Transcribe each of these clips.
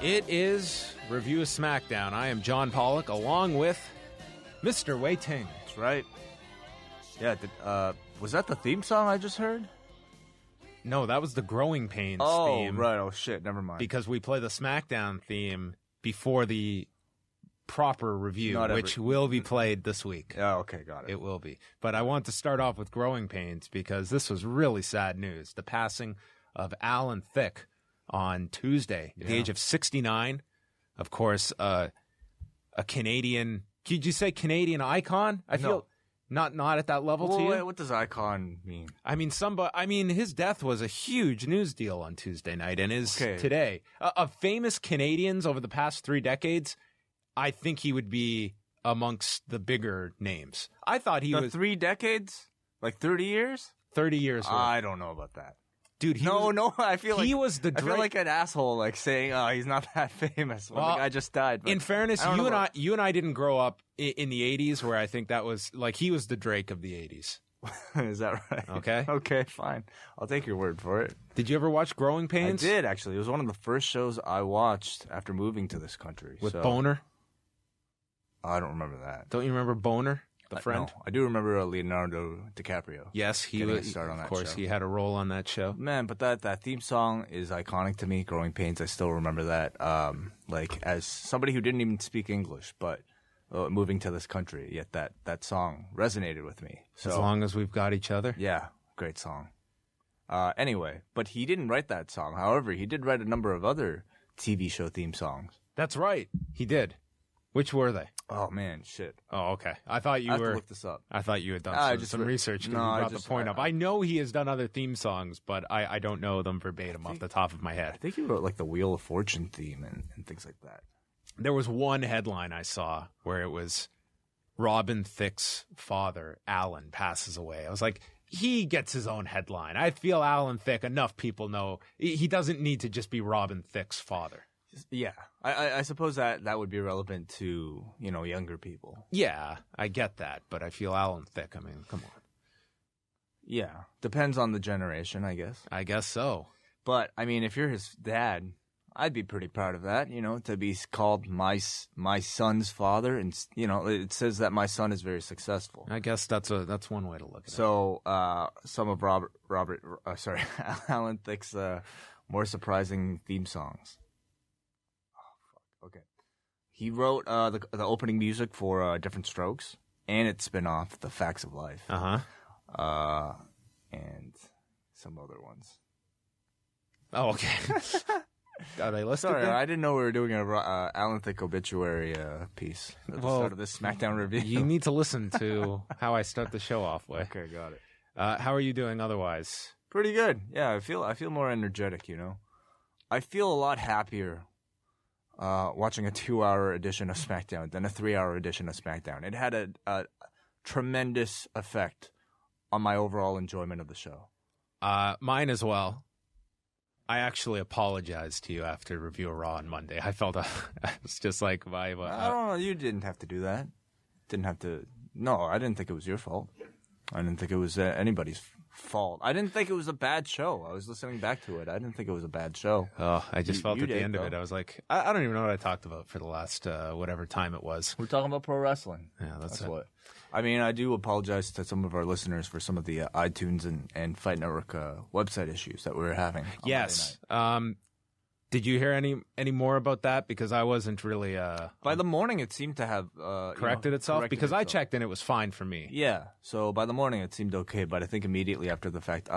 It is Review of SmackDown. I am John Pollock, along with Mr. Wai Ting. That's right. Yeah, was that the theme song I just heard? No, that was the Growing Pains theme. Oh, right. Oh, shit. Never mind. Because we play the SmackDown theme before the proper review, which will be played this week. Oh, okay. Got it. It will be. But I want to start off with Growing Pains because this was really sad news. The passing of Alan Thicke on Tuesday, at the age of 69. Of course, a Canadian. Did you say Canadian icon? I feel not at that level to you. Wait, what does icon mean? I mean, his death was a huge news deal on Tuesday night and is today. Of famous Canadians over the past 3 decades, I think he would be amongst the bigger names. I thought he was 3 decades, like 30 years. 30 years. I don't know about that. Dude, I feel like he was the I feel like an asshole, like saying, "Oh, he's not that famous." Well, the guy just died. In fairness, you and I didn't grow up in the '80s, where I think that was like he was the Drake of the '80s. Is that right? Okay. Okay, fine. I'll take your word for it. Did you ever watch Growing Pains? I did, actually. It was one of the first shows I watched after moving to this country. With Boner? I don't remember that. Don't you remember Boner? The friend? No, I do remember Leonardo DiCaprio. Yes, he was. Of course, he had a role on that show. Man, but that theme song is iconic to me. Growing Pains, I still remember that. Like as somebody who didn't even speak English, but moving to this country, yet that song resonated with me. So, as long as we've got each other. Yeah, great song. Anyway, but he didn't write that song. However, he did write a number of other TV show theme songs. That's right, he did. Which were they? Oh man, shit. Oh, okay. I thought you I have to look this up. I thought you had done some research because you brought the point up. I know he has done other theme songs, but I don't know them verbatim off the top of my head. I think he wrote like the Wheel of Fortune theme and things like that. There was one headline I saw where it was Robin Thicke's father, Alan, passes away. I was like, he gets his own headline. I feel Alan Thicke, enough people know he doesn't need to just be Robin Thicke's father. Yeah, I suppose that would be relevant to, younger people. Yeah, I get that, but I feel Alan Thicke, I mean, come on. Yeah, depends on the generation, I guess. I guess so. But, I mean, if you're his dad, I'd be pretty proud of that, to be called my son's father. And, it says that my son is very successful. I guess that's one way to look at it. So, some of Alan Thicke's more surprising theme songs. Okay. He wrote the opening music for Different Strokes and its spin-off, The Facts of Life. And some other ones. Oh, okay. Got I listed Sorry, them? I didn't know we were doing a Alan Thicke obituary piece at the start of this SmackDown review. You need to listen to how I start the show off with. Okay, got it. How are you doing otherwise? Pretty good. Yeah, I feel more energetic, I feel a lot happier watching a 2-hour edition of SmackDown than a 3-hour edition of SmackDown. It had a tremendous effect on my overall enjoyment of the show. Mine as well. I actually apologized to you after Review of Raw on Monday. I felt I was just like, I don't know. You didn't have to do that. Didn't have to. No, I didn't think it was your fault. I didn't think it was anybody's fault. I didn't think it was a bad show. I was listening back to it. I didn't think it was a bad show. Oh, I just felt at the end of it, I was like, I don't even know what I talked about for the last whatever time it was. We're talking about pro wrestling. Yeah, that's what. I mean, I do apologize to some of our listeners for some of the iTunes and Fight Network website issues that we were having. Yes. Did you hear any more about that? Because I wasn't really by the morning it seemed to have corrected itself because I checked and it was fine for me. Yeah. So by the morning it seemed okay, but I think immediately after the fact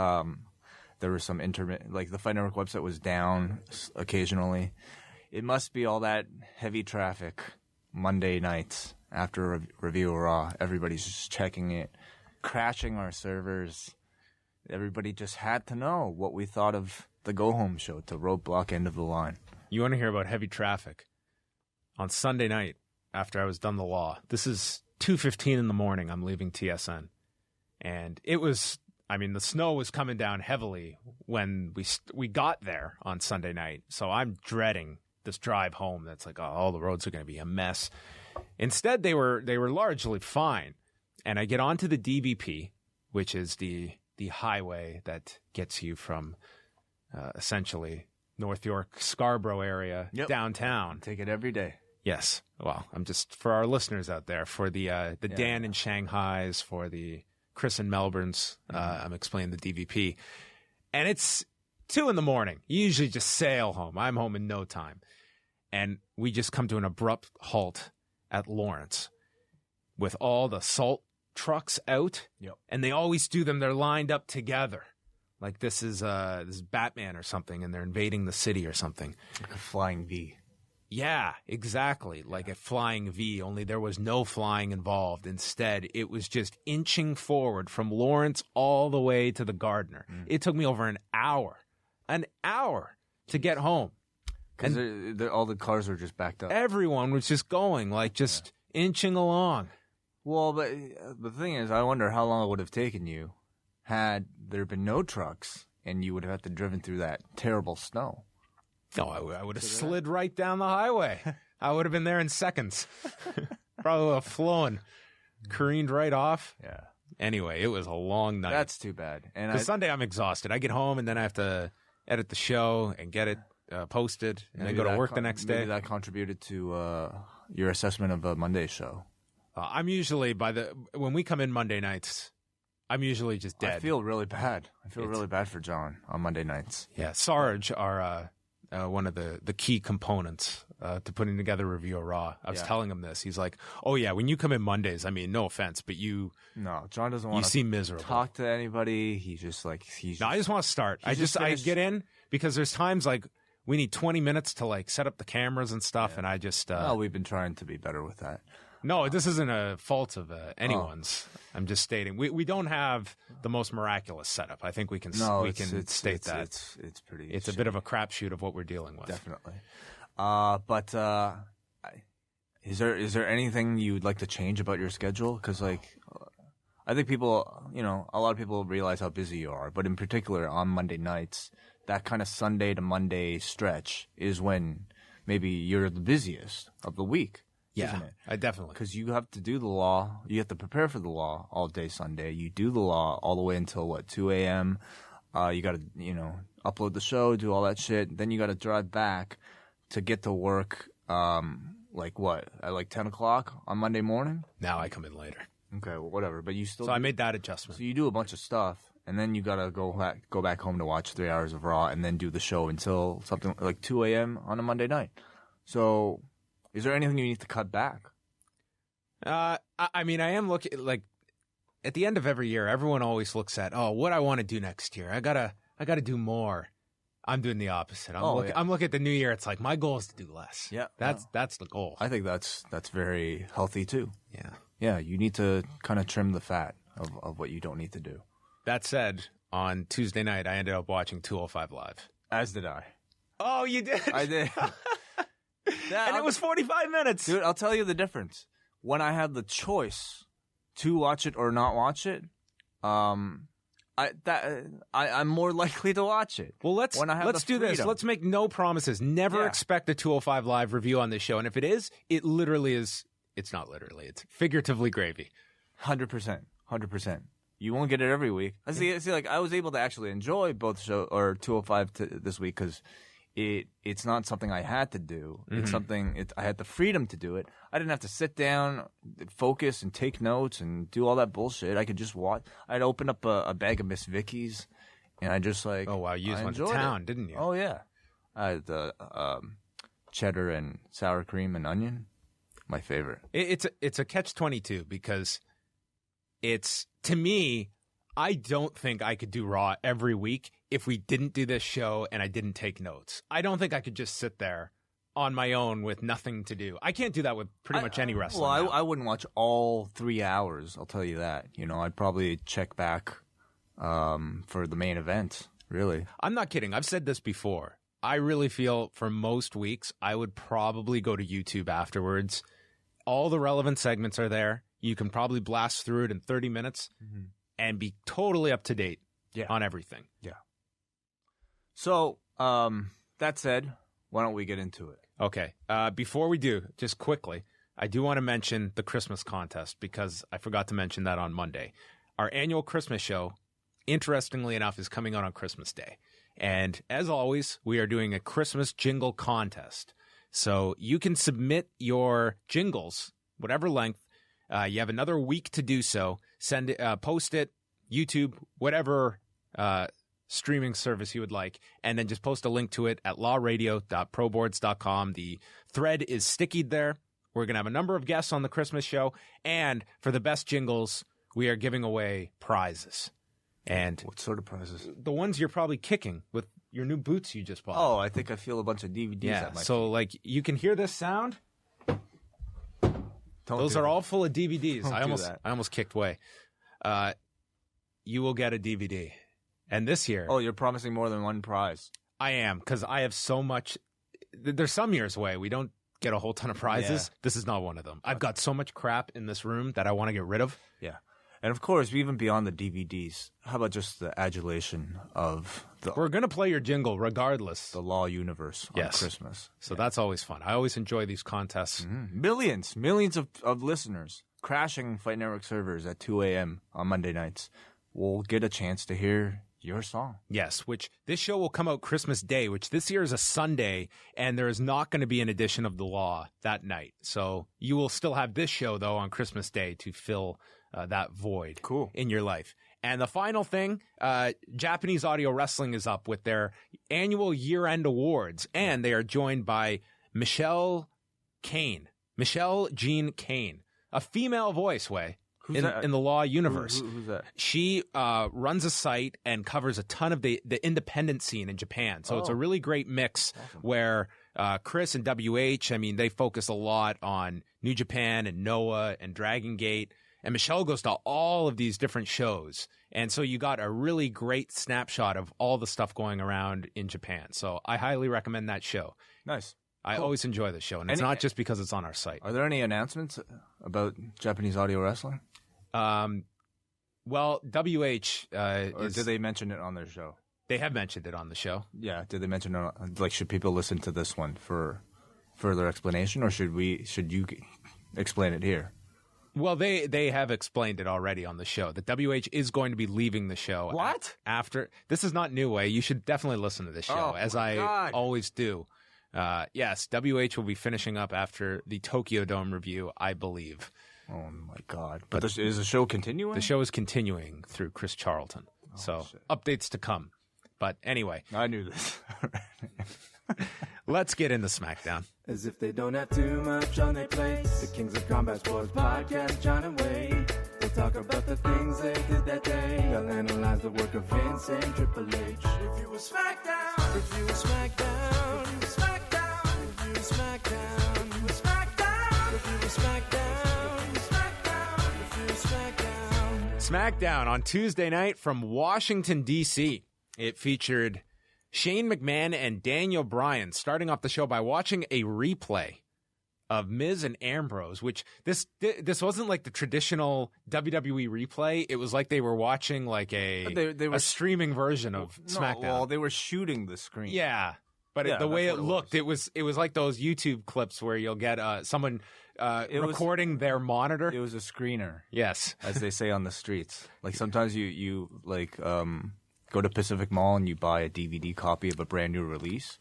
there was some intermittent, like the Fight Network website was down occasionally. It must be all that heavy traffic Monday nights after a Review of Raw. Everybody's just checking it, crashing our servers. Everybody just had to know what we thought of the go-home show to Roadblock End of the Line. You want to hear about heavy traffic? On Sunday night, after I was done the law, this is 2:15 in the morning, I'm leaving TSN. And it was, the snow was coming down heavily when we got there on Sunday night. So I'm dreading this drive home. That's like, all the roads are going to be a mess. Instead, they were largely fine. And I get onto the DVP, which is the highway that gets you from essentially North York, Scarborough area, downtown. Take it every day. Yes. Well, I'm just, for our listeners out there, for the Dan in Shanghai's, for the Chris in Melbourne's, I'm explaining the DVP. And it's 2 a.m. You usually just sail home. I'm home in no time. And we just come to an abrupt halt at Lawrence with all the salt trucks out. Yep. And they always do them. They're lined up together. Like this is Batman or something, and they're invading the city or something. Like a flying V. Yeah, exactly. Like a flying V, only there was no flying involved. Instead, it was just inching forward from Lawrence all the way to the Gardner. It took me over an hour to get home. Because all the cars were just backed up. Everyone was just going, like just inching along. Well, but the thing is, I wonder how long it would have taken you had there been no trucks and you would have had to driven through that terrible snow. No, I would have slid right down the highway. I would have been there in seconds. Probably would have flown, careened right off. Yeah. Anyway, it was a long night. That's too bad. And Sunday, I'm exhausted. I get home and then I have to edit the show and get it posted, and then go to work the next day. Maybe that contributed to your assessment of a Monday show. I'm usually when we come in Monday nights, I'm usually just dead. I feel really bad. Really bad for John on Monday nights. Yeah, Sarge, our one of the key components to putting together a review of Raw. I was telling him this. He's like, "Oh yeah, when you come in Mondays, I mean, no offense, but no, John doesn't want to seem miserable. Talk to anybody. He's just like I just want to start. I get in because there's times like we need 20 minutes to like set up the cameras and stuff, and I just we've been trying to be better with that. No, this isn't a fault of anyone's. I'm just stating we don't have the most miraculous setup. I think we can state that it's pretty. It's a bit of a crapshoot of what we're dealing with. Definitely. But is there anything you'd like to change about your schedule? Because I think people, a lot of people realize how busy you are, but in particular on Monday nights, that kind of Sunday to Monday stretch is when maybe you're the busiest of the week. Yeah, isn't it? I definitely. Because you have to do the law. You have to prepare for the law all day Sunday. You do the law all the way until 2 a.m. You got to, upload the show, do all that shit. Then you got to drive back to get to work, at 10 o'clock on Monday morning? Now I come in later. Okay, well, whatever. But you still. So I made that adjustment. So you do a bunch of stuff, and then you got to go back home to watch 3 hours of Raw and then do the show until something like 2 a.m. on a Monday night. So. Is there anything you need to cut back? I am looking at the end of every year. Everyone always looks at what I want to do next year. I gotta do more. I'm doing the opposite. I'm looking at the new year. It's like my goal is to do less. Yeah, that's the goal. I think that's very healthy too. Yeah. You need to kind of trim the fat of what you don't need to do. That said, on Tuesday night, I ended up watching 205 Live. As did I. Oh, you did? I did. And it was 45 minutes. Dude, I'll tell you the difference. When I had the choice to watch it or not watch it, I'm more likely to watch it. Well, let's do this. Let's make no promises. Never expect a 205 Live review on this show. And if it is, it literally is. It's not literally. It's figuratively gravy. 100%. 100%. You won't get it every week. I see. I was able to actually enjoy both show or 205 this week because it's not something I had to do. Mm-hmm. It's something I had the freedom to do it. I didn't have to sit down, focus, and take notes and do all that bullshit. I could just watch. I'd open up a bag of Miss Vicky's, and I just oh wow, you just went to town, didn't you? Oh yeah, I had the cheddar and sour cream and onion. My favorite. It's a catch-22 because to me, I don't think I could do Raw every week if we didn't do this show and I didn't take notes. I don't think I could just sit there on my own with nothing to do. I can't do that with pretty much any wrestler. Well, I wouldn't watch all 3 hours. I'll tell you that. I'd probably check back for the main event. Really, I'm not kidding. I've said this before. I really feel for most weeks I would probably go to YouTube afterwards. All the relevant segments are there. You can probably blast through it in 30 minutes and be totally up to date on everything. Yeah. So, that said, why don't we get into it? Okay. Before we do, just quickly, I do want to mention the Christmas contest because I forgot to mention that on Monday. Our annual Christmas show interestingly enough, is coming out on Christmas Day. And as always, we are doing a Christmas jingle contest. So you can submit your jingles, whatever length. You have another week to do so. Send it, post it, YouTube, whatever streaming service you would like, and then just post a link to it at lawradio.proboards.com. The thread is stickied there. We're going to have a number of guests on the Christmas show, and for the best jingles, we are giving away prizes. And what sort of prizes? The ones you're probably kicking with your new boots you just bought. Oh, I think I feel a bunch of DVDs. Yeah, so like you can hear this sound. Those are all full of DVDs. I almost kicked away. You will get a DVD. And this year... Oh, you're promising more than one prize. I am, because I have so much... There's some years away we don't get a whole ton of prizes. Yeah. This is not one of them. I've got so much crap in this room that I want to get rid of. Yeah. And of course, even beyond the DVDs, how about just the adulation of the... We're going to play your jingle regardless. The Law universe on Christmas. So that's always fun. I always enjoy these contests. Mm-hmm. Millions of listeners crashing Fight Network servers at 2 a.m. on Monday nights will get a chance to hear your song. Yes, which this show will come out Christmas Day, which this year is a Sunday, and there is not going to be an edition of The Law that night. So you will still have this show, though, on Christmas Day to fill that void in your life. And the final thing, Japanese Audio Wrestling is up with their annual year-end awards, and they are joined by Michelle Jean Kane, a female voice, in the Law universe. Who's that? She runs a site and covers a ton of the independent scene in Japan. So it's a really great mix where Chris and WH, I mean, they focus a lot on New Japan and Noah and Dragon Gate. And Michelle goes to all of these different shows. And so you got a really great snapshot of all the stuff going around in Japan. So I highly recommend that show. Nice. I always enjoy the show. And it's not just because it's on our site. Are there any announcements about Japanese Audio Wrestling? Well, WH or did they mention it on their show? They have mentioned it on the show. Yeah, did they mention it? Like, should people listen to this one for further explanation, or should you explain it here? Well, they have explained it already on the show. The WH is going to be leaving the show. What? After this is not new, You should definitely listen to this show, as I always do. Yes, WH will be finishing up after the Tokyo Dome review, I believe. Oh, my God. But is the show continuing? The show is continuing through Chris Charlton. Updates to come. But anyway. I knew this. Let's get into SmackDown. As if they don't have too much on their plate, the Kings of Combat Sports podcast, John and Wade. They'll talk about the things they did that day. They'll analyze the work of Vince and Triple H. Review of SmackDown. Review of SmackDown. Review of SmackDown. Review of SmackDown. Review of SmackDown. Review of SmackDown. Review of SmackDown. SmackDown on Tuesday night from Washington, D.C. It featured Shane McMahon and Daniel Bryan starting off the show by watching a replay of Miz and Ambrose, which this wasn't like the traditional WWE replay. It was like they were watching like a streaming version of SmackDown. Well, they were shooting the screen. Yeah, but the way it looked, it was like those YouTube clips where you'll get someone recording their monitor. It was a screener. Yes, as they say on the streets. Like sometimes you like go to Pacific Mall and you buy a DVD copy of a brand new release,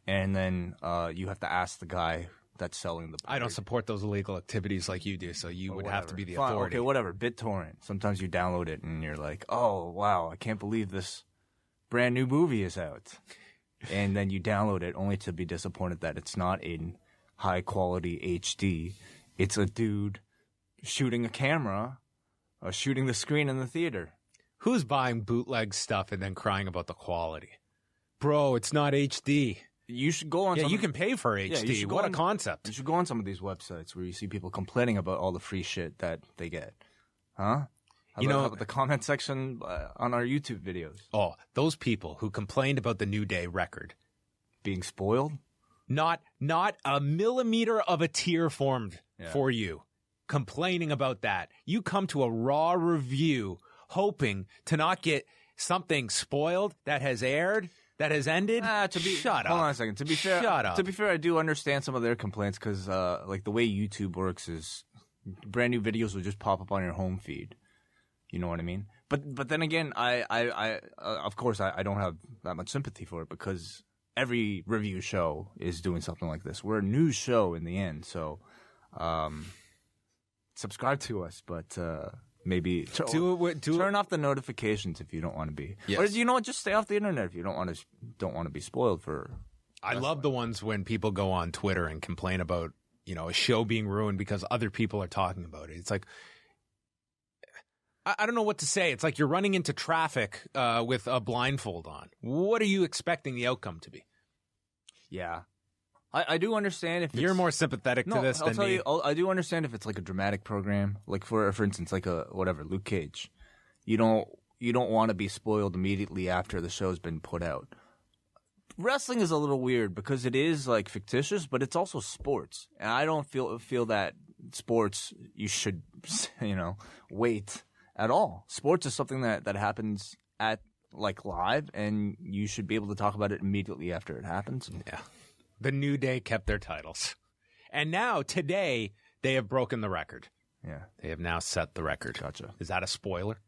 and then you have to ask the guy that's selling the board. I don't support those illegal activities like you do, so you would have to be the authority. Okay, whatever. BitTorrent. Sometimes you download it and you're like, oh, wow, I can't believe this brand new movie is out. And then you download it only to be disappointed that it's not in high quality HD. It's a dude shooting a camera, shooting the screen in the theater. Who's buying bootleg stuff and then crying about the quality? Bro, it's not HD. You should go on. Yeah, you can pay for HD. Yeah, what a concept. You should go on some of these websites where you see people complaining about all the free shit that they get. Huh? How about the comment section on our YouTube videos? Oh, those people who complained about the New Day record. Being spoiled? Not a millimeter of a tear formed for you. Complaining about that. You come to a Raw review hoping to not get something spoiled that has aired, that has ended. Shut up. Hold on a second. To be fair, I do understand some of their complaints because, like, the way YouTube works is brand new videos will just pop up on your home feed. You know what I mean? But then again, I of course I don't have that much sympathy for it because every review show is doing something like this. We're a news show in the end, so subscribe to us, but maybe turn off the notifications if you don't want to be. Yes. Or you know what, just stay off the internet if you don't want to be spoiled for. I love the ones when people go on Twitter and complain about, a show being ruined because other people are talking about it. It's like, I don't know what to say. It's like you're running into traffic with a blindfold on. What are you expecting the outcome to be? Yeah. I do understand if you're more sympathetic to this than me. I do understand if it's like a dramatic program, like for instance, like a Luke Cage. You don't want to be spoiled immediately after the show's been put out. Wrestling is a little weird because it is like fictitious, but it's also sports, and I don't feel that sports you should wait at all. Sports is something that happens at like live, and you should be able to talk about it immediately after it happens. Yeah. The New Day kept their titles. And now, today, they have broken the record. Yeah. They have now set the record. Gotcha. Is that a spoiler?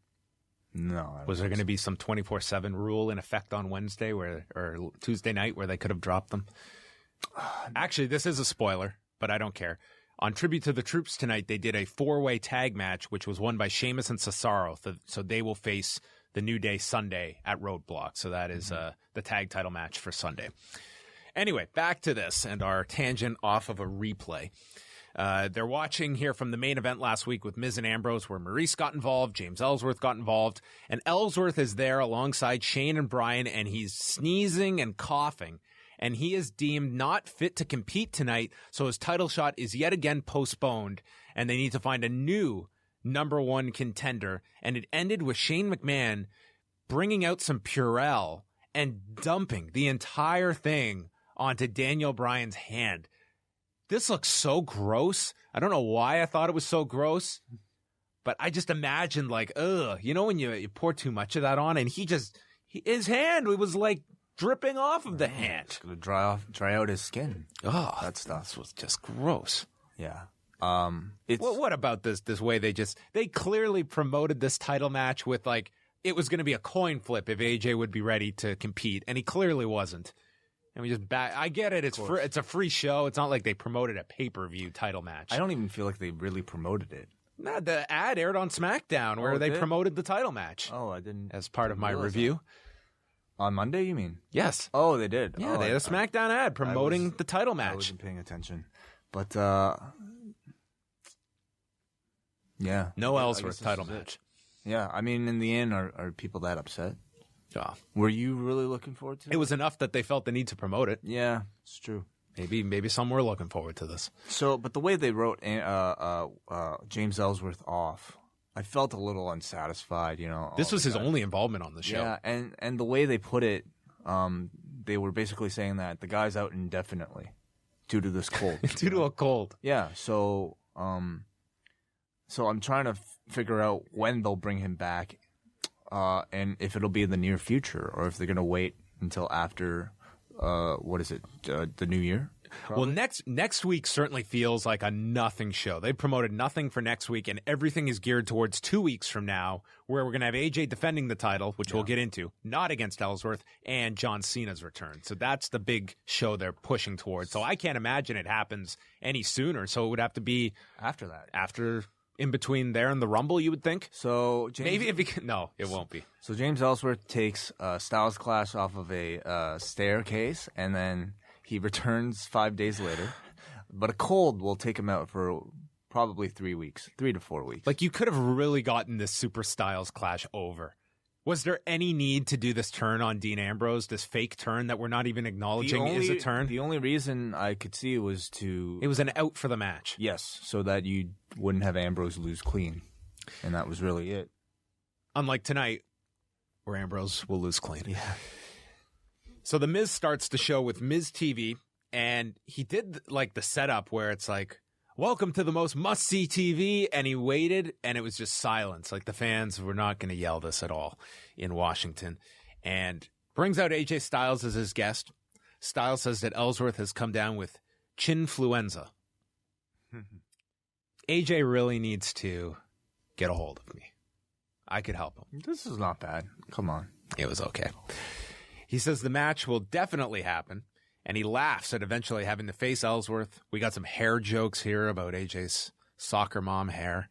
No. Was there going to be some 24/7 rule in effect on Wednesday or Tuesday night where they could have dropped them? Actually, this is a spoiler, but I don't care. On Tribute to the Troops tonight, they did a 4-way tag match, which was won by Sheamus and Cesaro. So they will face the New Day Sunday at Roadblock. So that is the tag title match for Sunday. Anyway, back to this and our tangent off of a replay. They're watching here from the main event last week with Miz and Ambrose where Maurice got involved, James Ellsworth got involved, and Ellsworth is there alongside Shane and Bryan, and he's sneezing and coughing, and he is deemed not fit to compete tonight, so his title shot is yet again postponed, and they need to find a new number one contender, and it ended with Shane McMahon bringing out some Purell and dumping the entire thing onto Daniel Bryan's hand. This looks so gross. I don't know why I thought it was so gross, but I just imagined like, when you pour too much of that on, and his hand, it was like dripping off of the hand. It's gonna dry out his skin. Oh, that stuff. This was just gross. Yeah. What about this way they clearly promoted this title match with like, it was going to be a coin flip if AJ would be ready to compete, and he clearly wasn't. And we just I get it. It's free, it's a free show. It's not like they promoted a pay-per-view title match. I don't even feel like they really promoted it. Nah, the ad aired on SmackDown where they promoted the title match. Oh, I didn't. As part of my review. That. On Monday, you mean? Yes. Oh, they did. Yeah, they had a SmackDown ad promoting the title match. I wasn't paying attention. But, yeah. No Ellsworth title match. Yeah, I mean, in the end, are people that upset? Yeah. Were you really looking forward to it? It was enough that they felt the need to promote it. Yeah, it's true. Maybe some were looking forward to this. So, but the way they wrote James Ellsworth off, I felt a little unsatisfied. This was his only involvement on the show. Yeah, and the way they put it, they were basically saying that the guy's out indefinitely due to this cold. Due to a cold. Yeah. So I'm trying to figure out when they'll bring him back. And if it'll be in the near future, or if they're going to wait until after, the new year? Probably? Well, next week certainly feels like a nothing show. They promoted nothing for next week, and everything is geared towards 2 weeks from now, where we're going to have AJ defending the title, which we'll get into, not against Ellsworth, and John Cena's return. So that's the big show they're pushing towards. So I can't imagine it happens any sooner. So it would have to be after that. In between there and the Rumble, you would think? So maybe if he can, no, it won't be. So James Ellsworth takes Styles Clash off of a staircase, and then he returns 5 days later. But a cold will take him out for probably 3 weeks, 3 to 4 weeks. Like, you could have really gotten this Super Styles Clash over. Was there any need to do this turn on Dean Ambrose, this fake turn that we're not even acknowledging is a turn? The only reason I could see was it was an out for the match. Yes, so that you wouldn't have Ambrose lose clean. And that was really it. Unlike tonight, where Ambrose will lose clean. Yeah. So The Miz starts the show with Miz TV, and he did like the setup where it's like, welcome to the most must-see TV, and he waited, and it was just silence. Like, the fans were not going to yell this at all in Washington. And brings out AJ Styles as his guest. Styles says that Ellsworth has come down with chinfluenza. AJ really needs to get a hold of me. I could help him. This is not bad. Come on. It was okay. He says the match will definitely happen, and he laughs at eventually having to face Ellsworth. We got some hair jokes here about AJ's soccer mom hair.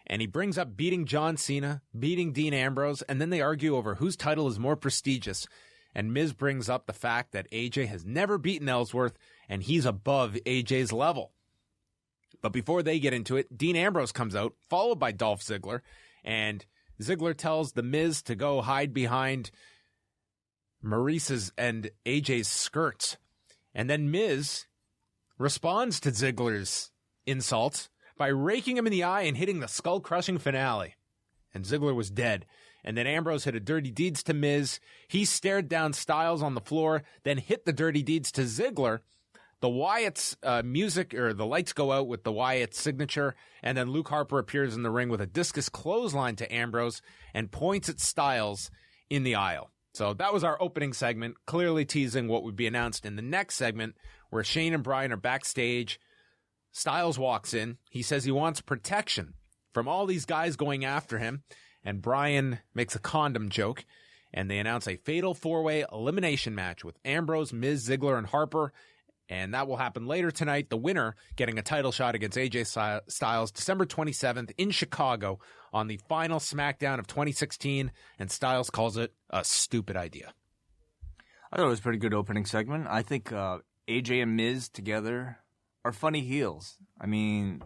And he brings up beating John Cena, beating Dean Ambrose, and then they argue over whose title is more prestigious. And Miz brings up the fact that AJ has never beaten Ellsworth, and he's above AJ's level. But before they get into it, Dean Ambrose comes out, followed by Dolph Ziggler, and Ziggler tells The Miz to go hide behind Maurice's and AJ's skirts. And then Miz responds to Ziggler's insults by raking him in the eye and hitting the skull-crushing finale. And Ziggler was dead. And then Ambrose hit a dirty deeds to Miz. He stared down Styles on the floor, then hit the dirty deeds to Ziggler. The Wyatt's music, or the lights go out with the Wyatt signature, and then Luke Harper appears in the ring with a discus clothesline to Ambrose and points at Styles in the aisle. So that was our opening segment, clearly teasing what would be announced in the next segment, where Shane and Bryan are backstage. Styles walks in. He says he wants protection from all these guys going after him, and Bryan makes a condom joke, and they announce a fatal four-way elimination match with Ambrose, Miz, Ziggler, and Harper. And that will happen later tonight. The winner getting a title shot against AJ Styles December 27th in Chicago on the final SmackDown of 2016. And Styles calls it a stupid idea. I thought it was a pretty good opening segment. I think AJ and Miz together are funny heels. I mean,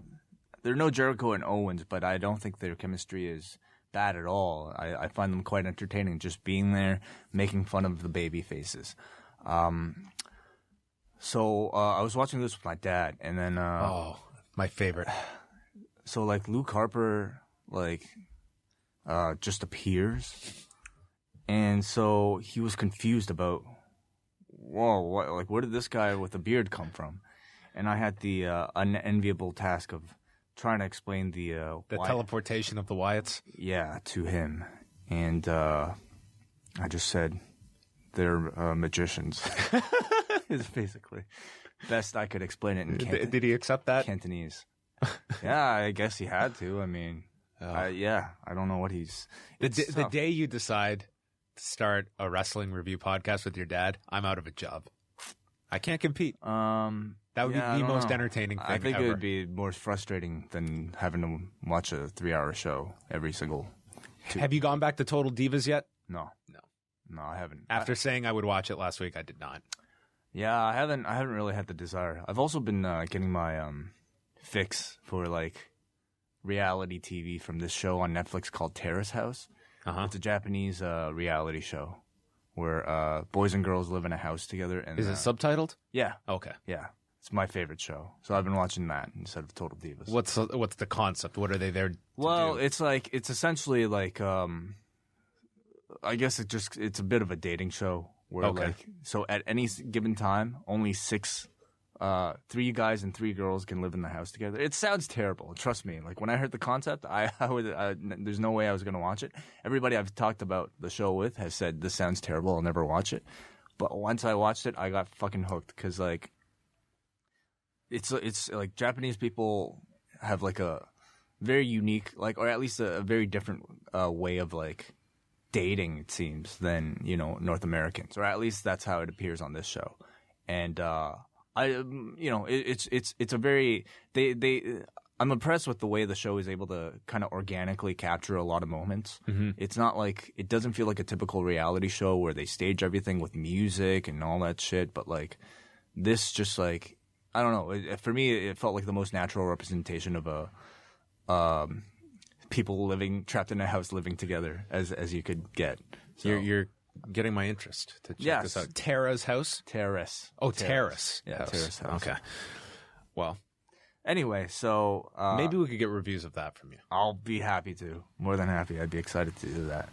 they're no Jericho and Owens, but I don't think their chemistry is bad at all. I find them quite entertaining, just being there, making fun of the baby faces. So I was watching this with my dad, and then my favorite. So like Luke Harper just appears, and so he was confused about, where did this guy with a beard come from? And I had the unenviable task of trying to explain the teleportation of the Wyatts. Yeah, to him, and I just said they're magicians. Is basically best I could explain it in Cantonese. Did he accept that? Cantonese. Yeah, I guess he had to. I mean, I don't know what he's... The day you decide to start a wrestling review podcast with your dad, I'm out of a job. I can't compete. That would be the most entertaining thing I think ever. it would be more frustrating than having to watch a 3-hour show every single... Have you gone back to Total Divas yet? No, I haven't. After saying I would watch it last week, I did not. Yeah, I haven't really had the desire. I've also been getting my fix for like reality TV from this show on Netflix called Terrace House. It's a Japanese reality show where boys and girls live in a house together. And is it subtitled? Yeah. Okay. Yeah, it's my favorite show. So I've been watching that instead of Total Divas. What's the concept? What are they there to do? It's essentially like I guess it's a bit of a dating show. Where so at any given time, only 3 guys and 3 girls can live in the house together. It sounds terrible. Trust me. Like when I heard the concept, there's no way I was going to watch it. Everybody I've talked about the show with has said this sounds terrible. I'll never watch it. But once I watched it, I got fucking hooked because like it's like Japanese people have like a very unique or at least a very different way of like dating, it seems, than North Americans, or at least that's how it appears on this show. And it's a very I'm impressed with the way the show is able to kind of organically capture a lot of moments. Mm-hmm. It's not like it doesn't feel like a typical reality show where they stage everything with music and all that shit. But like this, just like I don't know. For me, it felt like the most natural representation of a people trapped in a house living together as you could get. So, you're getting my interest to check this out. Tara's house? Terrace. Oh, Terrace. Yeah, Terrace House. Okay. Well. Anyway, so... maybe we could get reviews of that from you. I'll be happy to. More than happy. I'd be excited to do that.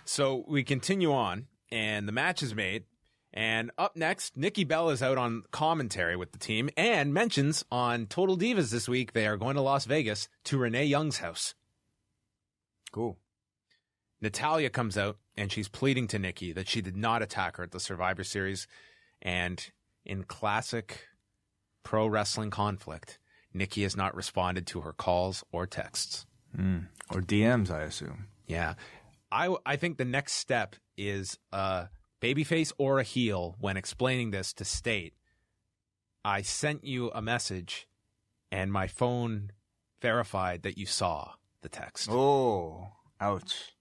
So we continue on, and the match is made. And up next, Nikki Bella is out on commentary with the team and mentions on Total Divas this week they are going to Las Vegas to Renee Young's house. Cool. Natalya comes out, and she's pleading to Nikki that she did not attack her at the Survivor Series. And in classic pro wrestling conflict, Nikki has not responded to her calls or texts. Or DMs, I assume. Yeah. I think the next step is a babyface or a heel when explaining this to state, I sent you a message and my phone verified that you saw the text. Oh, ouch.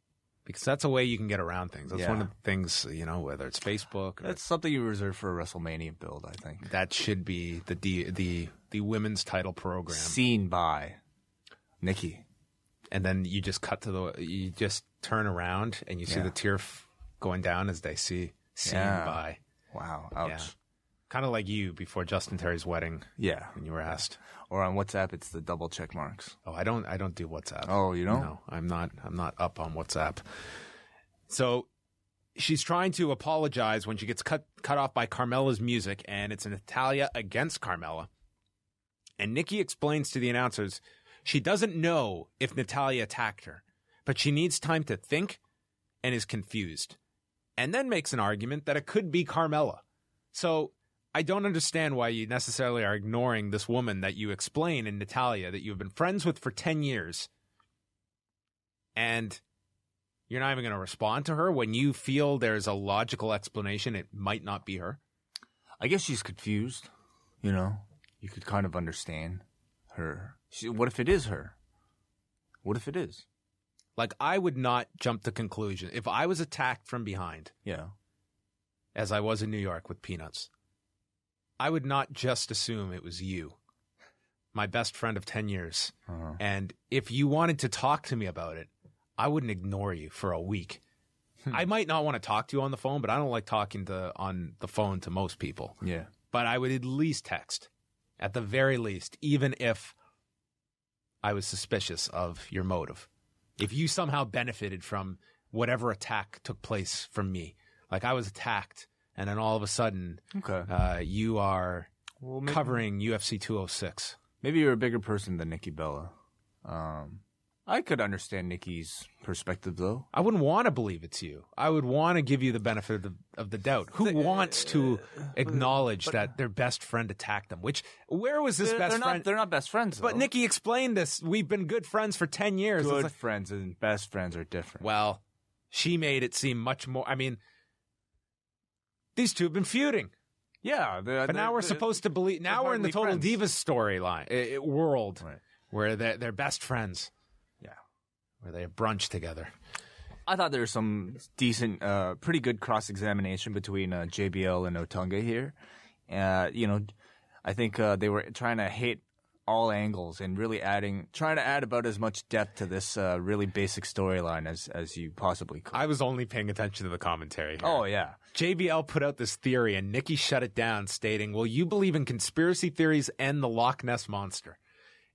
Because that's a way you can get around things. That's one of the things, whether it's Facebook. That's something you reserve for a WrestleMania build, I think. That should be the women's title program. Seen by Nikki. And then you just you just turn around and you see the tear going down as they see seen by. Wow, ouch. Yeah. Kind of like you before Justin Terry's wedding. Yeah. When you were asked. Or on WhatsApp, it's the double check marks. Oh, I don't do WhatsApp. Oh, you don't? No, I'm not up on WhatsApp. So she's trying to apologize when she gets cut off by Carmella's music, and it's Natalya against Carmella. And Nikki explains to the announcers she doesn't know if Natalya attacked her, but she needs time to think and is confused. And then makes an argument that it could be Carmella. So I don't understand why you necessarily are ignoring this woman that you explain in Natalya that you've been friends with for 10 years. And you're not even going to respond to her when you feel there's a logical explanation it might not be her. I guess she's confused, You could kind of understand her. What if it is her? What if it is? Like, I would not jump to conclusion. If I was attacked from behind, as I was in New York with Peanuts, I would not just assume it was you, my best friend of 10 years. Uh-huh. And if you wanted to talk to me about it, I wouldn't ignore you for a week. I might not want to talk to you on the phone, but I don't like talking on the phone to most people. Yeah. But I would at least text, at the very least, even if I was suspicious of your motive. If you somehow benefited from whatever attack took place from me, like I was attacked, and then all of a sudden, you are covering UFC 206. Maybe you're a bigger person than Nikki Bella. I could understand Nikki's perspective, though. I wouldn't want to believe it's you. I would want to give you the benefit of the doubt. Who wants to acknowledge that their best friend attacked them? Where was this best friend? They're not best friends, though. But Nikki explained this. We've been good friends for 10 years. Good friends and best friends are different. Well, she made it seem much more. I mean, these two have been feuding. Yeah. But now we're supposed to believe. Now we're in the Total Divas storyline world where they're best friends. Where they have brunch together. I thought there was some decent, pretty good cross-examination between JBL and Otunga here. I think they were trying to hit all angles and really trying to add about as much depth to this really basic storyline as you possibly could. I was only paying attention to the commentary here. Oh, yeah. JBL put out this theory and Nikki shut it down, stating, well, you believe in conspiracy theories and the Loch Ness Monster.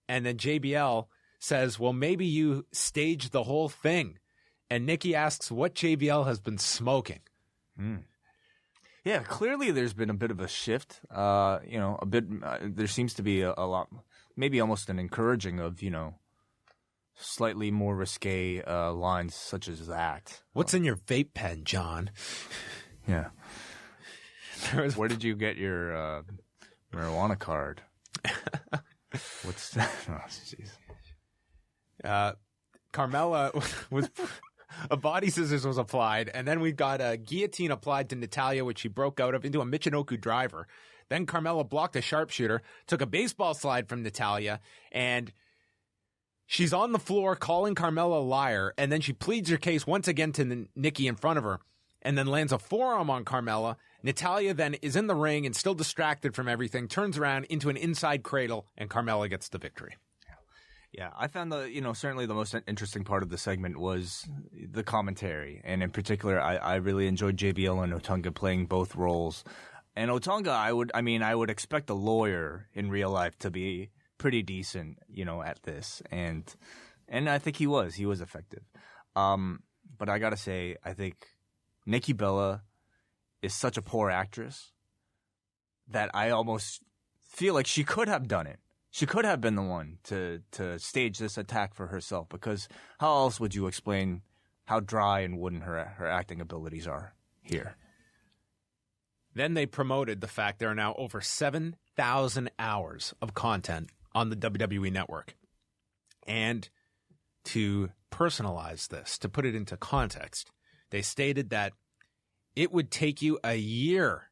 And then JBL says, well, maybe you staged the whole thing. And Nikki asks what JBL has been smoking. Yeah, clearly there's been a bit of a shift. A bit. There seems to be a lot, maybe almost an encouraging of, slightly more risque lines such as that. What's in your vape pen, John? Yeah. Where did you get your marijuana card? What's that? Oh, jeez. Carmella was a body scissors was applied, and then we got a guillotine applied to Natalya, which she broke out of into a Michinoku driver. Then Carmella blocked a sharpshooter, took a baseball slide from Natalya, and she's on the floor calling Carmella a liar, and then she pleads her case once again to Nikki in front of her, and then lands a forearm on Carmella. Natalya then is in the ring and still distracted from everything, turns around into an inside cradle, and Carmella gets the victory. Yeah, I found certainly the most interesting part of the segment was the commentary. And in particular, I really enjoyed JBL and Otunga playing both roles. And Otunga, I would expect a lawyer in real life to be pretty decent, at this. And I think he was effective. But I gotta say, I think Nikki Bella is such a poor actress that I almost feel like she could have done it. She could have been the one to stage this attack for herself, because how else would you explain how dry and wooden her acting abilities are here? Then they promoted the fact there are now over 7,000 hours of content on the WWE Network. And to personalize this, to put it into context. They stated that it would take you a year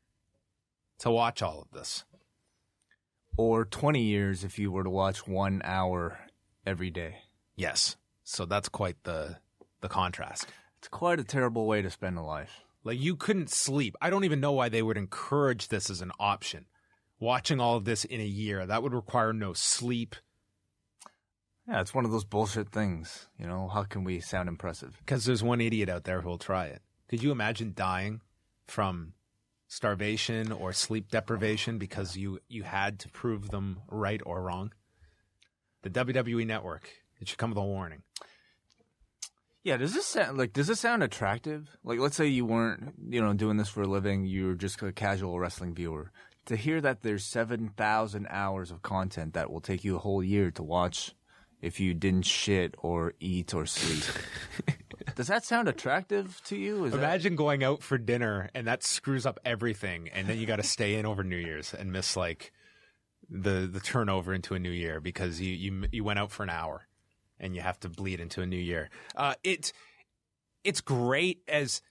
to watch all of this. Or 20 years if you were to watch 1 hour every day. Yes. So that's quite the contrast. It's quite a terrible way to spend a life. Like, you couldn't sleep. I don't even know why they would encourage this as an option. Watching all of this in a year, that would require no sleep. Yeah, it's one of those bullshit things. You know, how can we sound impressive? Because there's one idiot out there who will try it. Could you imagine dying from starvation or sleep deprivation because you had to prove them right or wrong? The WWE Network, it should come with a warning. Yeah, does this sound attractive? Like, let's say you weren't, doing this for a living, you were just a casual wrestling viewer. To hear that there's 7,000 hours of content that will take you a whole year to watch if you didn't shit or eat or sleep. Does that sound attractive to you? Imagine going out for dinner and that screws up everything, and then you got to stay in over New Year's and miss like the turnover into a new year because you went out for an hour and you have to bleed into a new year. It's great as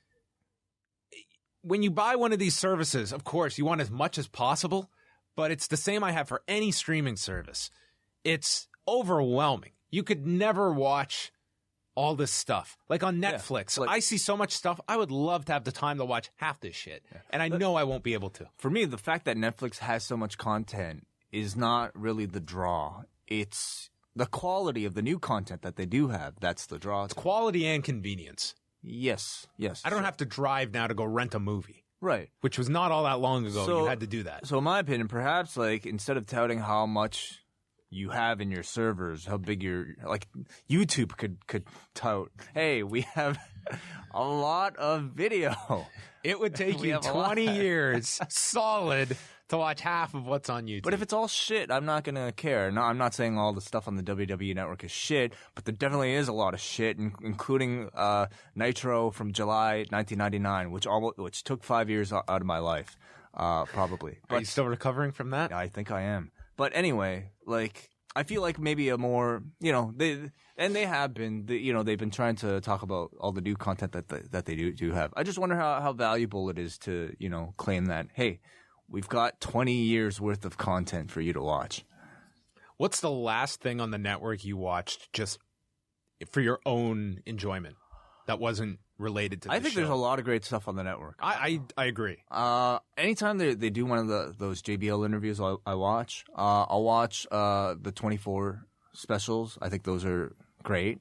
when you buy one of these services, of course, you want as much as possible, but it's the same I have for any streaming service. It's overwhelming. You could never watch all this stuff. Like on Netflix, I see so much stuff. I would love to have the time to watch half this shit. Yeah. And I know I won't be able to. For me, the fact that Netflix has so much content is not really the draw. It's the quality of the new content that they do have. That's the draw. It's quality and convenience. Yes. I don't have to drive now to go rent a movie. Right. Which was not all that long ago. You had to do that. So in my opinion, perhaps like instead of touting how much you have in your servers, how big like YouTube could tout, hey, we have a lot of video. It would take you 20 years solid to watch half of what's on YouTube. But if it's all shit, I'm not going to care. No, I'm not saying all the stuff on the WWE Network is shit, but there definitely is a lot of shit, including Nitro from July 1999, which took 5 years out of my life, probably. Are you still recovering from that? I think I am. But anyway, like, I feel like maybe a more, they have been, they've been trying to talk about all the new content that they do have. I just wonder how valuable it is to, claim that, hey, we've got 20 years worth of content for you to watch. What's the last thing on the network you watched just for your own enjoyment that wasn't related to the show? I think there's a lot of great stuff on the network. I agree. Anytime they do one of those JBL interviews, I watch. I'll watch the 24 specials. I think those are great.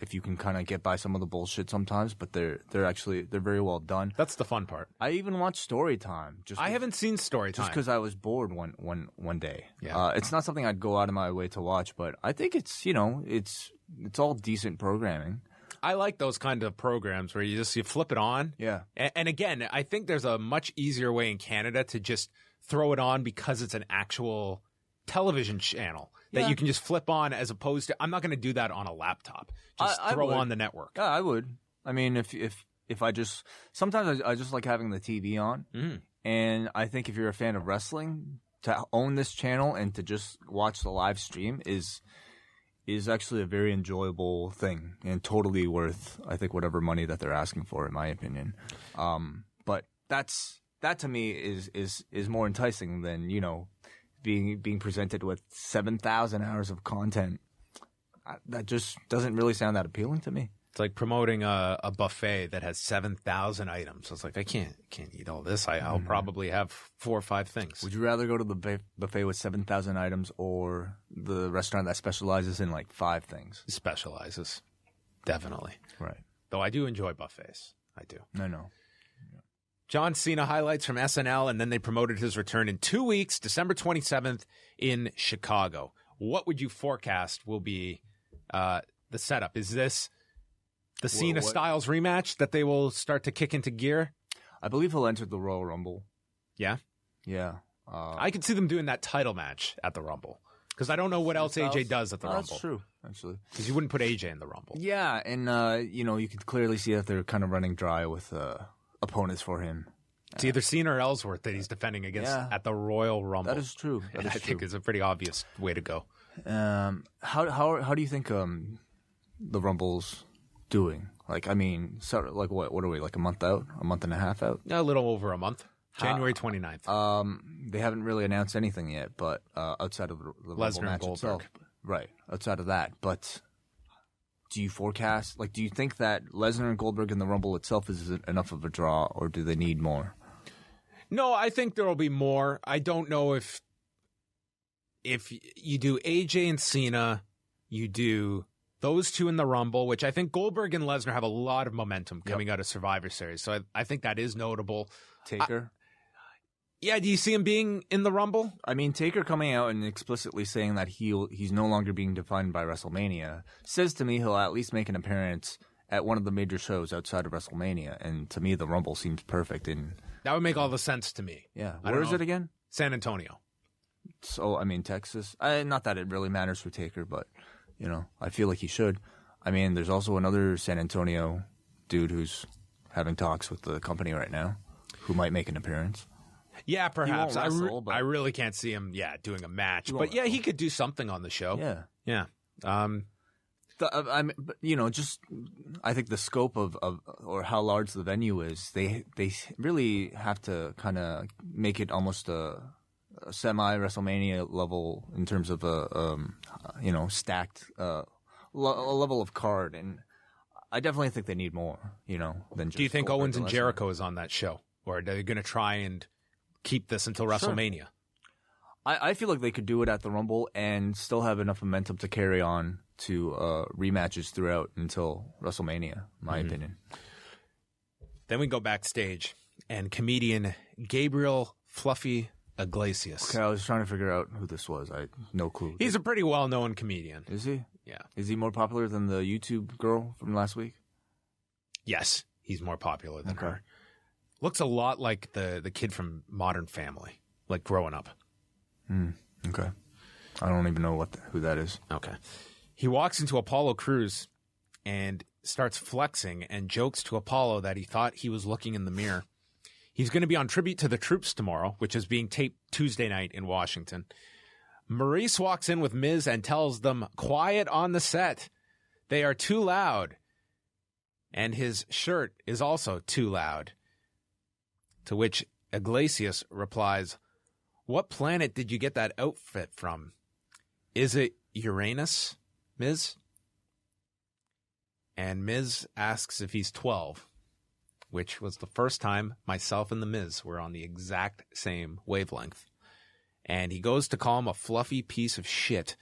If you can kind of get by some of the bullshit sometimes, but they're very well done. That's the fun part. I even watch Storytime. I haven't seen Storytime just because I was bored one day. Yeah. It's not something I'd go out of my way to watch, but I think it's it's all decent programming. I like those kind of programs where you flip it on. Yeah. And again, I think there's a much easier way in Canada to just throw it on because it's an actual television channel that you can just flip on, as opposed to, I'm not going to do that on a laptop. Just throw on the network. Yeah, I would. I mean, if I just, sometimes I just like having the TV on. Mm. And I think if you're a fan of wrestling, to own this channel and to just watch the live stream is actually a very enjoyable thing and totally worth, I think, whatever money that they're asking for, in my opinion. But that to me is more enticing than, being presented with 7,000 hours of content. That just doesn't really sound that appealing to me. It's like promoting a buffet that has 7,000 items. So it's like, I can't eat all this. I'll probably have 4 or 5 things. Would you rather go to the buffet with 7,000 items or the restaurant that specializes in like 5 things? Specializes. Definitely. Right. Though I do enjoy buffets. I do. I know. John Cena highlights from SNL, and then they promoted his return in 2 weeks, December 27th in Chicago. What would you forecast will be the setup? Is this the Cena Styles rematch that they will start to kick into gear? I believe he'll enter the Royal Rumble. Yeah? Yeah. I could see them doing that title match at the Rumble. Because I don't know what else AJ does at the Rumble. That's true, actually. Because you wouldn't put AJ in the Rumble. Yeah, and, you could clearly see that they're kind of running dry with opponents for him. It's either Cena or Ellsworth that he's defending against at the Royal Rumble. That is true. I think it's a pretty obvious way to go. How do you think the Rumble's doing? Like, I mean, sort of like what are we, like a month out? A month and a half out? A little over a month. January 29th. They haven't really announced anything yet, but outside of the Rumble match itself. Right, outside of that. But do you forecast, like, do you think that Lesnar and Goldberg in the Rumble itself is enough of a draw, or do they need more? No, I think there will be more. I don't know if you do AJ and Cena, you do those two in the Rumble, which I think Goldberg and Lesnar have a lot of momentum coming out of Survivor Series. So I think that is notable. Taker? Yeah, do you see him being in the Rumble? I mean, Taker coming out and explicitly saying that he's no longer being defined by WrestleMania says to me he'll at least make an appearance at one of the major shows outside of WrestleMania. And to me, the Rumble seems perfect. That would make all the sense to me. Yeah. Where is it again? San Antonio. So, I mean, Texas. Not that it really matters for Taker, but, you know, I feel like he should. I mean, there's also another San Antonio dude who's having talks with the company right now who might make an appearance. Yeah, perhaps. Wrestle, I really can't see him, doing a match. But, he could do something on the show. Yeah. You know, just I think the scope of or how large the venue is, they really have to kind of make it almost a semi WrestleMania level in terms of stacked a level of card, and I definitely think they need more. You know, than just. Do you think Goldberg Owens and Jericho is on that show, or are they going to try and keep this until WrestleMania? Sure. I feel like they could do it at the Rumble and still have enough momentum to carry on to rematches throughout until WrestleMania, in my opinion. Then we go backstage, and comedian Gabriel Fluffy Iglesias. Okay, I was trying to figure out who this was. I no clue. He's a pretty well-known comedian. Is he? Yeah. Is he more popular than the YouTube girl from last week? Yes, he's more popular than her. Looks a lot like the kid from Modern Family, like growing up. Okay. I don't even know who that is. Okay. He walks into Apollo Crews and starts flexing and jokes to Apollo that he thought he was looking in the mirror. He's going to be on Tribute to the Troops tomorrow, which is being taped Tuesday night in Washington. Maurice walks in with Miz and tells them, quiet on the set. They are too loud. And his shirt is also too loud. To which Iglesias replies, what planet did you get that outfit from? Is it Uranus, Miz? And Miz asks if he's 12, which was the first time myself and the Miz were on the exact same wavelength. And he goes to call him a fluffy piece of shit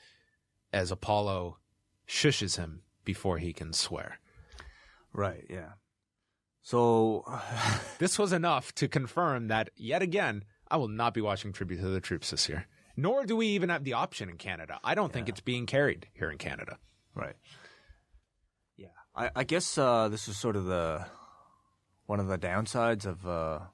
as Apollo shushes him before he can swear. Right, yeah. So this was enough to confirm that, yet again, I will not be watching Tribute to the Troops this year. Nor do we even have the option in Canada. I don't think it's being carried here in Canada. Right. Yeah. I guess this is sort of one of the downsides of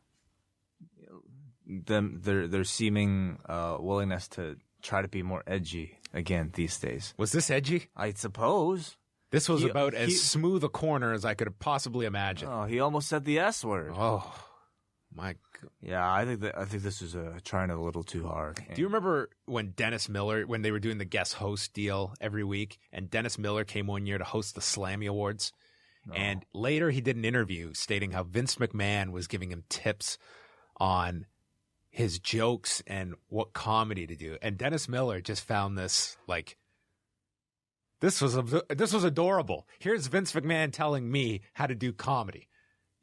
their seeming willingness to try to be more edgy again these days. Was this edgy? I suppose. This was about as smooth a corner as I could have possibly imagined. Oh, he almost said the S word. Oh, my God. Yeah, I think this is trying a little too hard. Do you remember when Dennis Miller, when they were doing the guest host deal every week, and Dennis Miller came one year to host the Slammy Awards? No. And later he did an interview stating how Vince McMahon was giving him tips on his jokes and what comedy to do. And Dennis Miller just found this like, this was adorable. Here's Vince McMahon telling me how to do comedy.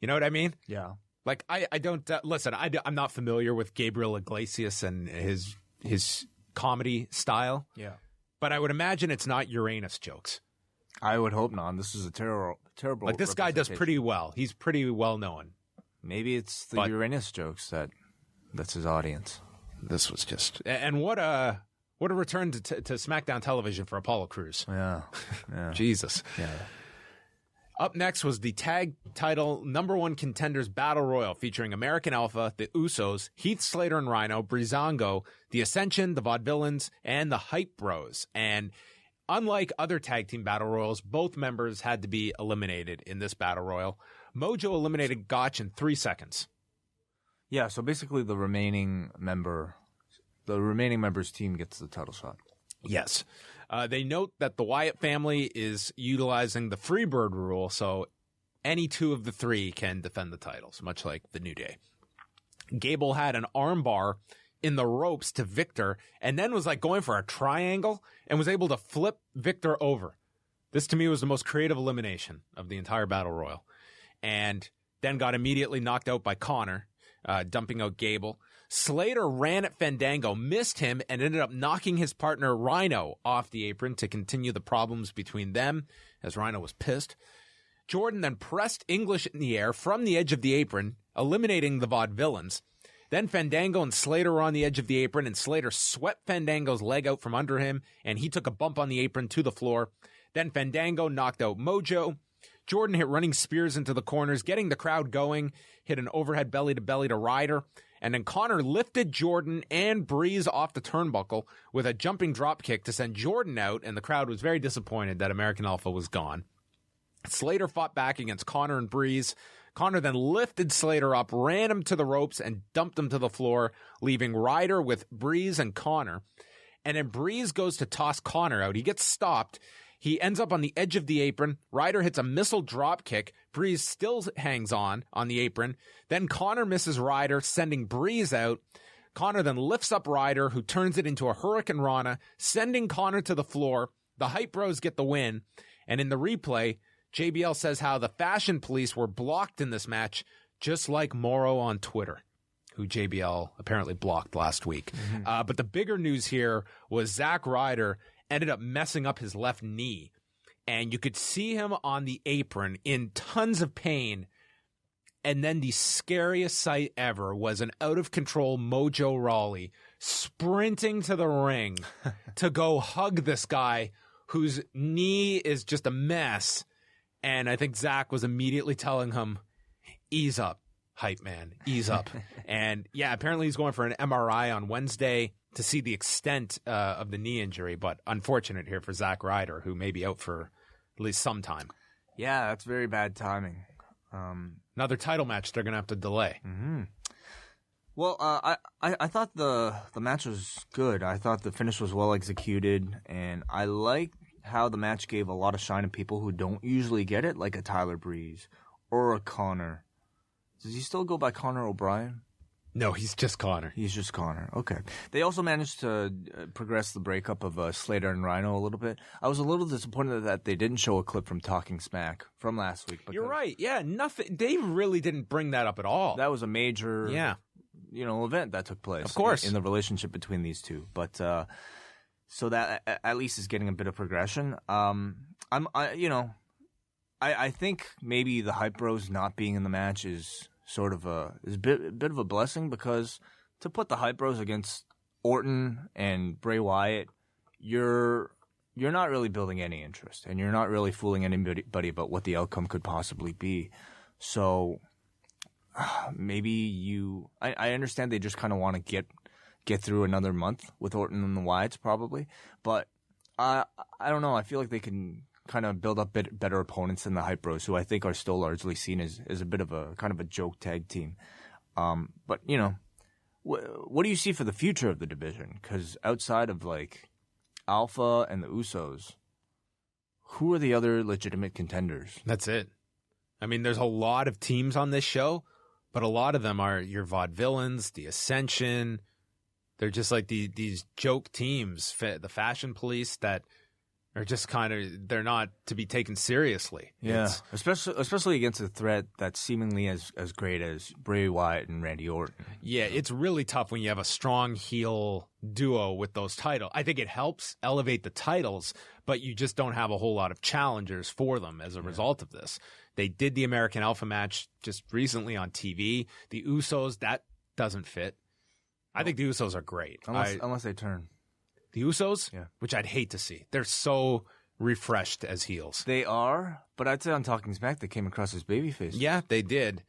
You know what I mean? Yeah. Like, I don't listen. I'm not familiar with Gabriel Iglesias and his comedy style. Yeah. But I would imagine it's not Uranus jokes. I would hope not. This is a terrible. Like, this guy does pretty well. He's pretty well known. Maybe it's the Uranus jokes that's his audience. This was just, and what a return to SmackDown television for Apollo Crews. Yeah. Jesus. Yeah. Up next was the tag title #1 contenders battle royal featuring American Alpha, the Usos, Heath Slater and Rhino, Breezango, the Ascension, the Vaudevillains, and the Hype Bros. And unlike other tag team battle royals, both members had to be eliminated in this battle royal. Mojo eliminated Gotch in 3 seconds. Yeah, so basically the remaining member's team gets the title shot. Yes. They note that the Wyatt family is utilizing the Freebird rule, so any two of the three can defend the titles, much like the New Day. Gable had an armbar in the ropes to Victor and then was like going for a triangle and was able to flip Victor over. This to me was the most creative elimination of the entire Battle Royal. And then got immediately knocked out by Connor, dumping out Gable. Slater ran at Fandango, missed him, and ended up knocking his partner Rhino off the apron to continue the problems between them, as Rhino was pissed. Jordan then pressed English in the air from the edge of the apron, eliminating the Vaudevillains. Then Fandango and Slater were on the edge of the apron, and Slater swept Fandango's leg out from under him, and he took a bump on the apron to the floor. Then Fandango knocked out Mojo. Jordan hit running spears into the corners, getting the crowd going, hit an overhead belly-to-belly to Ryder, and then Connor lifted Jordan and Breeze off the turnbuckle with a jumping dropkick to send Jordan out, and the crowd was very disappointed that American Alpha was gone. Slater fought back against Connor and Breeze. Connor then lifted Slater up, ran him to the ropes, and dumped him to the floor, leaving Ryder with Breeze and Connor. And then Breeze goes to toss Connor out. He gets stopped. He ends up on the edge of the apron. Ryder hits a missile drop kick. Breeze still hangs on the apron. Then Connor misses Ryder, sending Breeze out. Connor then lifts up Ryder, who turns it into a Hurricane Rana, sending Connor to the floor. The Hype Bros get the win. And in the replay, JBL says how the Fashion Police were blocked in this match, just like Morrow on Twitter, who JBL apparently blocked last week. Mm-hmm. But the bigger news here was Zack Ryder ended up messing up his left knee. And you could see him on the apron in tons of pain. And then the scariest sight ever was an out-of-control Mojo Rawley sprinting to the ring to go hug this guy whose knee is just a mess. And I think Zach was immediately telling him, ease up, hype man, ease up. And yeah, apparently he's going for an MRI on Wednesday to see the extent of the knee injury. But unfortunate here for Zack Ryder, who may be out for at least some time. Yeah, that's very bad timing. Another title match they're going to have to delay. Mm-hmm. Well, I thought the match was good. I thought the finish was well executed, and I liked how the match gave a lot of shine to people who don't usually get it, like a Tyler Breeze or a Connor. Does he still go by Connor O'Brien? No, he's just Connor. He's just Connor. Okay. They also managed to progress the breakup of Slater and Rhino a little bit. I was a little disappointed that they didn't show a clip from Talking Smack from last week. You're right. Yeah, nothing. They really didn't bring that up at all. That was a major, event that took place. Of course, in the relationship between these two. But so that at least is getting a bit of progression. I think maybe the Hype Bros not being in the match is sort of a bit of a blessing, because to put the Hype Bros against Orton and Bray Wyatt, you're not really building any interest, and you're not really fooling anybody about what the outcome could possibly be. So maybe I understand they just kind of want to get through another month with Orton and the Wyatts probably, but I don't know. I feel like they can kind of build up better opponents than the Hype Bros, who I think are still largely seen as a bit of a kind of a joke tag team. But what do you see for the future of the division? Because outside of like Alpha and the Usos, who are the other legitimate contenders? That's it. I mean, there's a lot of teams on this show, but a lot of them are your Vaudevillains, the Ascension. They're just like these joke teams, the Fashion Police that are just kind of, they're not to be taken seriously. Yeah, especially against a threat that's seemingly as great as Bray Wyatt and Randy Orton. Yeah, it's really tough when you have a strong heel duo with those titles. I think it helps elevate the titles, but you just don't have a whole lot of challengers for them as a result of this. They did the American Alpha match just recently on TV. The Usos, that doesn't fit. I think the Usos are great. Unless they turn. The Usos? Yeah. Which I'd hate to see. They're so refreshed as heels. They are, but I'd say on Talking Smack they came across as babyface. Yeah, they did.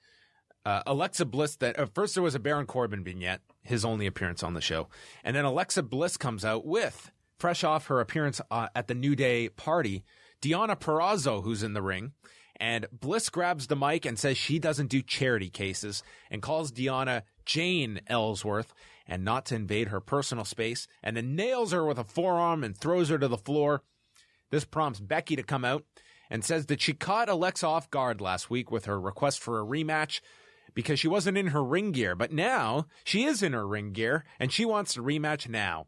Alexa Bliss, first there was a Baron Corbin vignette, his only appearance on the show. And then Alexa Bliss comes out with, fresh off her appearance at the New Day party, Deonna Purrazzo, who's in the ring. And Bliss grabs the mic and says she doesn't do charity cases and calls Deonna Jane Ellsworth and not to invade her personal space, and then nails her with a forearm and throws her to the floor. This prompts Becky to come out and says that she caught Alexa off guard last week with her request for a rematch because she wasn't in her ring gear, but now she is in her ring gear and she wants the rematch now.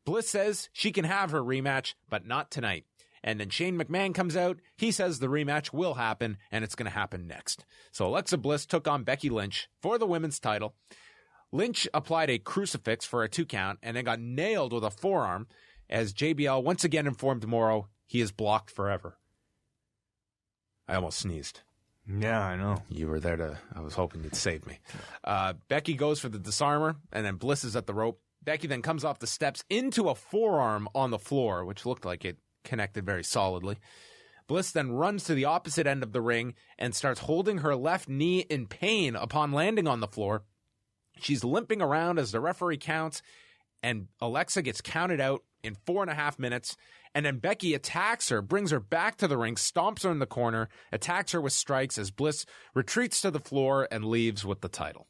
Bliss says she can have her rematch, but not tonight. And then Shane McMahon comes out. He says the rematch will happen, and it's going to happen next. So Alexa Bliss took on Becky Lynch for the women's title. Lynch applied a crucifix for a 2 count and then got nailed with a forearm as JBL once again informed Morrow he is blocked forever. I almost sneezed. Yeah, I know. You were there I was hoping you'd save me. Becky goes for the disarmer, and then Bliss is at the rope. Becky then comes off the steps into a forearm on the floor, which looked like it connected very solidly. Bliss then runs to the opposite end of the ring and starts holding her left knee in pain upon landing on the floor. She's limping around as the referee counts, and Alexa gets counted out in 4.5 minutes. And then Becky attacks her, brings her back to the ring, stomps her in the corner, attacks her with strikes as Bliss retreats to the floor and leaves with the title.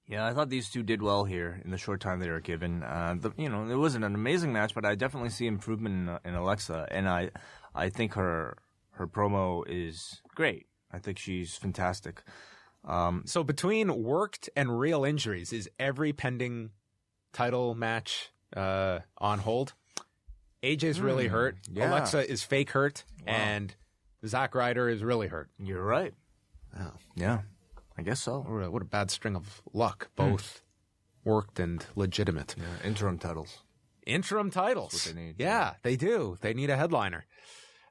Yeah, I thought these two did well here in the short time they were given. It wasn't an amazing match, but I definitely see improvement in Alexa, and I think her promo is great. I think she's fantastic. So between worked and real injuries, is every pending title match on hold? AJ's really hurt. Yeah. Alexa is fake hurt, Wow. and Zack Ryder is really hurt. You're right. Wow. Yeah, I guess so. What a bad string of luck. Both worked and legitimate. Yeah, interim titles. Interim titles. That's what they need. Yeah, they do. They need a headliner.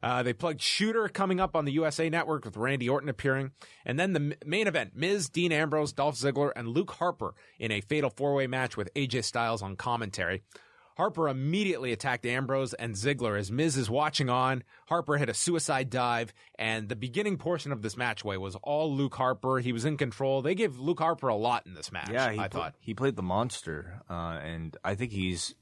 They plugged Shooter coming up on the USA Network with Randy Orton appearing. And then the main event, Miz, Dean Ambrose, Dolph Ziggler, and Luke Harper in a fatal 4-way match with AJ Styles on commentary. Harper immediately attacked Ambrose and Ziggler as Miz is watching on. Harper hit a suicide dive, and the beginning portion of this matchway was all Luke Harper. He was in control. They gave Luke Harper a lot in this match, Yeah, I thought. He played the monster, and I think he's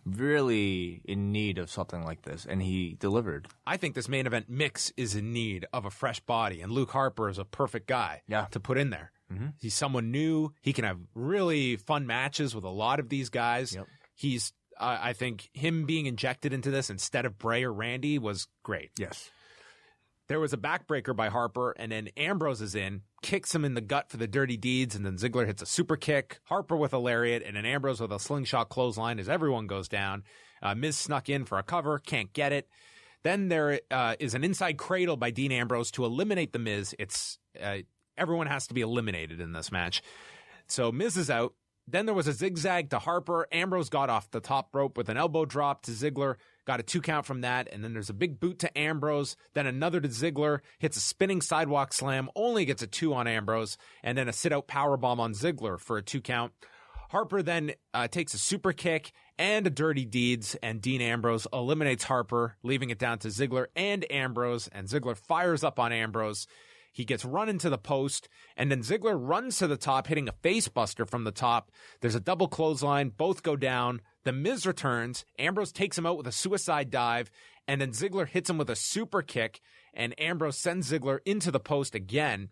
really in need of something like this, and he delivered. I think this main event mix is in need of a fresh body, and Luke Harper is a perfect guy to put in there. Mm-hmm. He's someone new. He can have really fun matches with a lot of these guys. Yep. He's, I think, him being injected into this instead of Bray or Randy was great. Yes. There was a backbreaker by Harper, and then Ambrose is in, kicks him in the gut for the dirty deeds, and then Ziggler hits a super kick, Harper with a lariat, and then Ambrose with a slingshot clothesline as everyone goes down. Miz snuck in for a cover, can't get it. Then there is an inside cradle by Dean Ambrose to eliminate the Miz. It's everyone has to be eliminated in this match. So Miz is out. Then there was a zigzag to Harper. Ambrose got off the top rope with an elbow drop to Ziggler. Got a 2 count from that. And then there's a big boot to Ambrose. Then another to Ziggler. Hits a spinning sidewalk slam. Only gets a 2 on Ambrose. And then a sit-out powerbomb on Ziggler for a 2 count. Harper then takes a super kick and a dirty deeds. And Dean Ambrose eliminates Harper, leaving it down to Ziggler and Ambrose. And Ziggler fires up on Ambrose. He gets run into the post, and then Ziggler runs to the top, hitting a face buster from the top. There's a double clothesline. Both go down. The Miz returns. Ambrose takes him out with a suicide dive, and then Ziggler hits him with a super kick, and Ambrose sends Ziggler into the post again.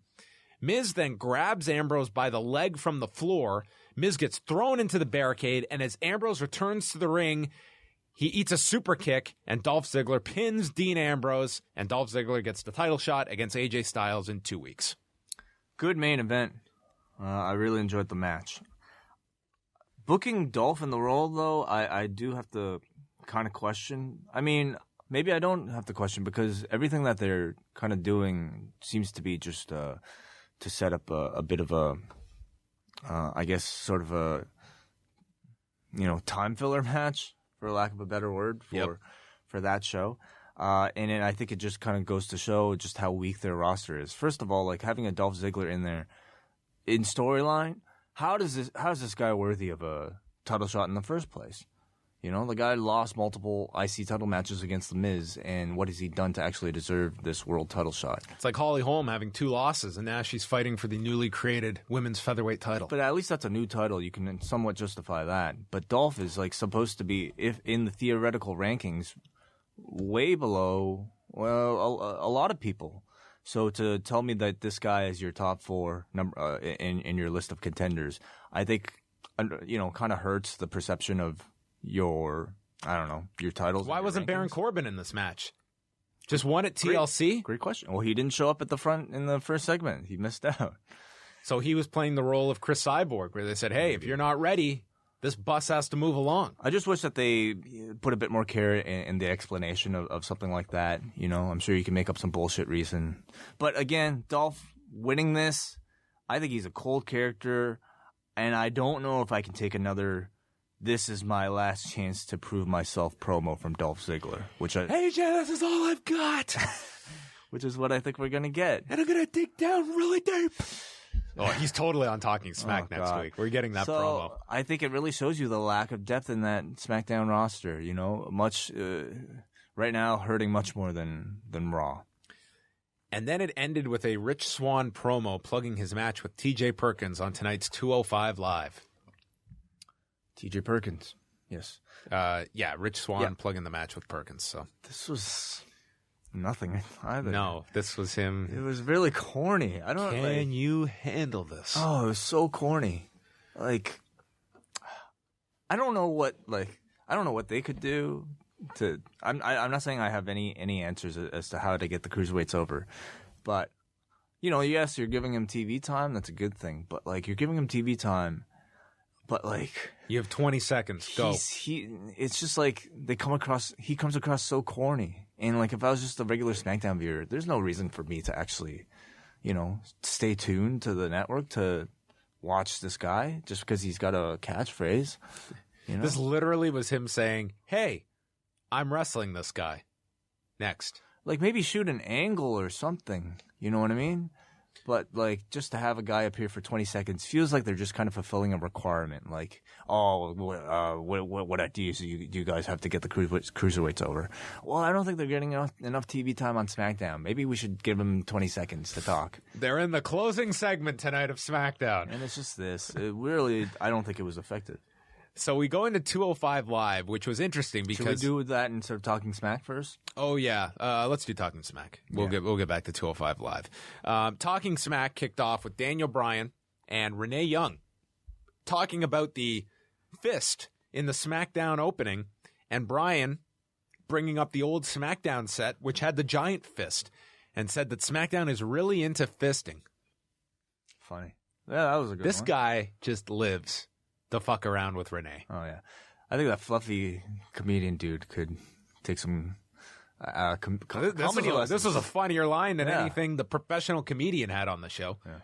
Miz then grabs Ambrose by the leg from the floor. Miz gets thrown into the barricade, and as Ambrose returns to the ring, he eats a super kick, and Dolph Ziggler pins Dean Ambrose, and Dolph Ziggler gets the title shot against AJ Styles in 2 weeks. Good main event. I really enjoyed the match. Booking Dolph in the role, though, I do have to kind of question. I mean, maybe I don't have to question because everything that they're kind of doing seems to be just to set up a bit of a, I guess, sort of a, time filler match, for lack of a better word, for that show. And I think it just kind of goes to show just how weak their roster is. First of all, like having a Dolph Ziggler in there in storyline, how is this guy worthy of a title shot in the first place? The guy lost multiple IC title matches against The Miz, and what has he done to actually deserve this world title shot? It's like Holly Holm having 2 losses, and now she's fighting for the newly created women's featherweight title. But at least that's a new title. You can somewhat justify that. But Dolph is supposed to be, if in the theoretical rankings, way below, a lot of people. So to tell me that this guy is your top 4 in your list of contenders, I think, kind of hurts the perception of your titles. Why wasn't Baron Corbin in this match? Just won at TLC? Great question. Well, he didn't show up at the front in the first segment. He missed out. So he was playing the role of Chris Cyborg, where they said, hey, if you're not ready, this bus has to move along. I just wish that they put a bit more care in the explanation of something like that. I'm sure you can make up some bullshit reason. But again, Dolph winning this, I think he's a cold character, and I don't know if I can take another "this is my last chance to prove myself" promo from Dolph Ziggler. Hey, Jay, this is all I've got. Which is what I think we're going to get. And I'm going to dig down really deep. Oh, he's totally on Talking Smack next week. We're getting that promo. I think it really shows you the lack of depth in that SmackDown roster. Much right now hurting much more than Raw. And then it ended with a Rich Swann promo plugging his match with T.J. Perkins on tonight's 205 Live. T.J. Perkins, yes. Rich Swann plugging the match with Perkins. So this was nothing either. No, this was him. It was really corny. Can you handle this? Oh, it was so corny. I don't know what they could do to. I'm not saying I have any answers as to how to get the cruiserweights over, but yes, you're giving him TV time. That's a good thing. But you're giving him TV time. But you have 20 seconds. Go. It's just he comes across so corny. And if I was just a regular SmackDown viewer, there's no reason for me to actually, stay tuned to the network to watch this guy just because he's got a catchphrase. This literally was him saying, "Hey, I'm wrestling this guy." Next. Maybe shoot an angle or something. You know what I mean? But just to have a guy appear for 20 seconds feels like they're just kind of fulfilling a requirement. What ideas do you guys have to get the cruiserweights over? Well, I don't think they're getting enough TV time on SmackDown. Maybe we should give them 20 seconds to talk. They're in the closing segment tonight of SmackDown. And it's just this. I don't think it was effective. So we go into 205 Live, which was interesting because... Should we do that instead of Talking Smack first? Oh, yeah. Let's do Talking Smack. We'll get back to 205 Live. Talking Smack kicked off with Daniel Bryan and Renee Young talking about the fist in the SmackDown opening, and Bryan bringing up the old SmackDown set, which had the giant fist, and said that SmackDown is really into fisting. Funny. Yeah, that was a good one. This guy just lives to fuck around with Renee. Oh, yeah. I think that fluffy comedian dude could take some comedy lessons. This was a funnier line than anything the professional comedian had on the show. Yeah.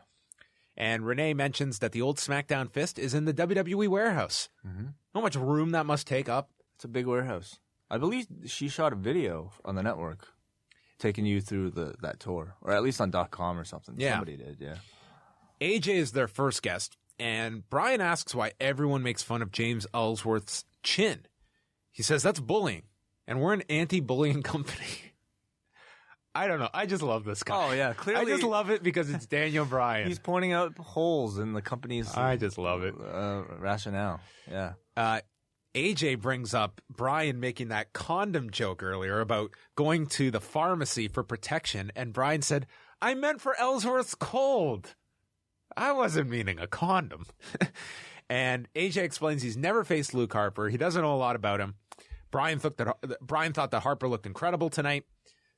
And Renee mentions that the old SmackDown fist is in the WWE warehouse. Mm-hmm. How much room that must take up? It's a big warehouse. I believe she shot a video on the network taking you through that tour, or at least on .com or something. Yeah. Somebody did, yeah. AJ is their first guest. And Bryan asks why everyone makes fun of James Ellsworth's chin. He says that's bullying, and we're an anti-bullying company. I don't know. I just love this guy. Oh, yeah. Clearly, I just love it because it's Daniel Bryan. He's pointing out holes in the company's I just love it. Rationale. Yeah. AJ brings up Bryan making that condom joke earlier about going to the pharmacy for protection, and Bryan said, "I meant for Ellsworth's cold. I wasn't meaning a condom." And AJ explains he's never faced Luke Harper. He doesn't know a lot about him. Bryan thought that Harper looked incredible tonight.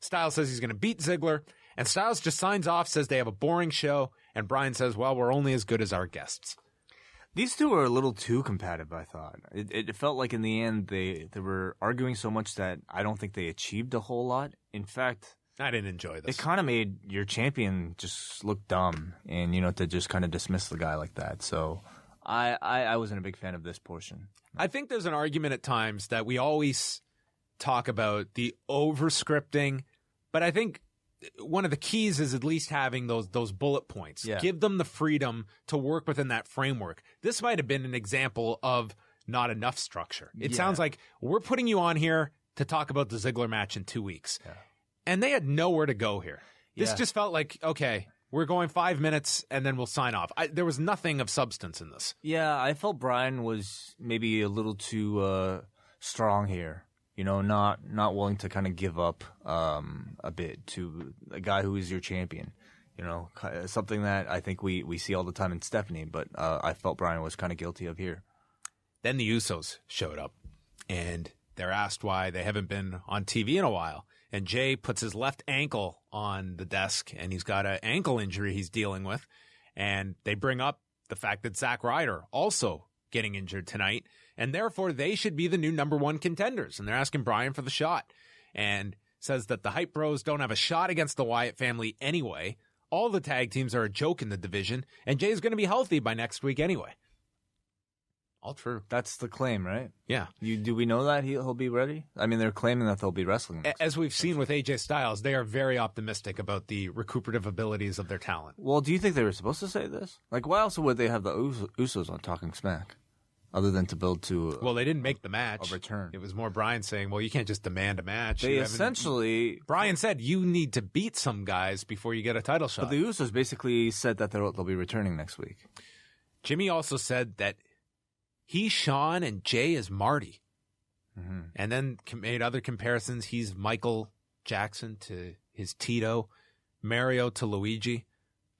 Styles says he's going to beat Ziggler. And Styles just signs off, says they have a boring show. And Bryan says, well, we're only as good as our guests. These two are a little too competitive, I thought. It felt like in the end they were arguing so much that I don't think they achieved a whole lot. In fact, I didn't enjoy this. It kind of made your champion just look dumb, and to just kind of dismiss the guy like that. So I wasn't a big fan of this portion. I think there's an argument at times that we always talk about the over-scripting, but I think one of the keys is at least having those bullet points. Yeah. Give them the freedom to work within that framework. This might have been an example of not enough structure. It sounds like we're putting you on here to talk about the Ziggler match in 2 weeks. Yeah. And they had nowhere to go here. This just felt like, okay, we're going 5 minutes and then we'll sign off. There was nothing of substance in this. Yeah, I felt Bryan was maybe a little too strong here. not willing to kind of give up a bit to a guy who is your champion. Something that I think we see all the time in Stephanie, but I felt Bryan was kind of guilty of here. Then the Usos showed up, and they're asked why they haven't been on TV in a while. And Jay puts his left ankle on the desk, and he's got an ankle injury he's dealing with. And they bring up the fact that Zack Ryder also getting injured tonight, and therefore they should be the new number one contenders. And they're asking Bryan for the shot, and says that the Hype Bros don't have a shot against the Wyatt family anyway. All the tag teams are a joke in the division, and Jay's going to be healthy by next week anyway. All true. That's the claim, right? Yeah. Do we know that he'll be ready? I mean, they're claiming that they'll be wrestling next As we've seen with AJ Styles, they are very optimistic about the recuperative abilities of their talent. Well, do you think they were supposed to say this? Like, why else would they have the Usos on Talking Smack? Other than to build to Well, they didn't make the match. A return. It was more Bryan saying, well, you can't just demand a match. They essentially... Bryan said, you need to beat some guys before you get a title shot. But the Usos basically said that they'll be returning next week. Jimmy also said that he's Sean and Jay is Marty. Mm-hmm. And then made other comparisons. He's Michael Jackson to his Tito, Mario to Luigi.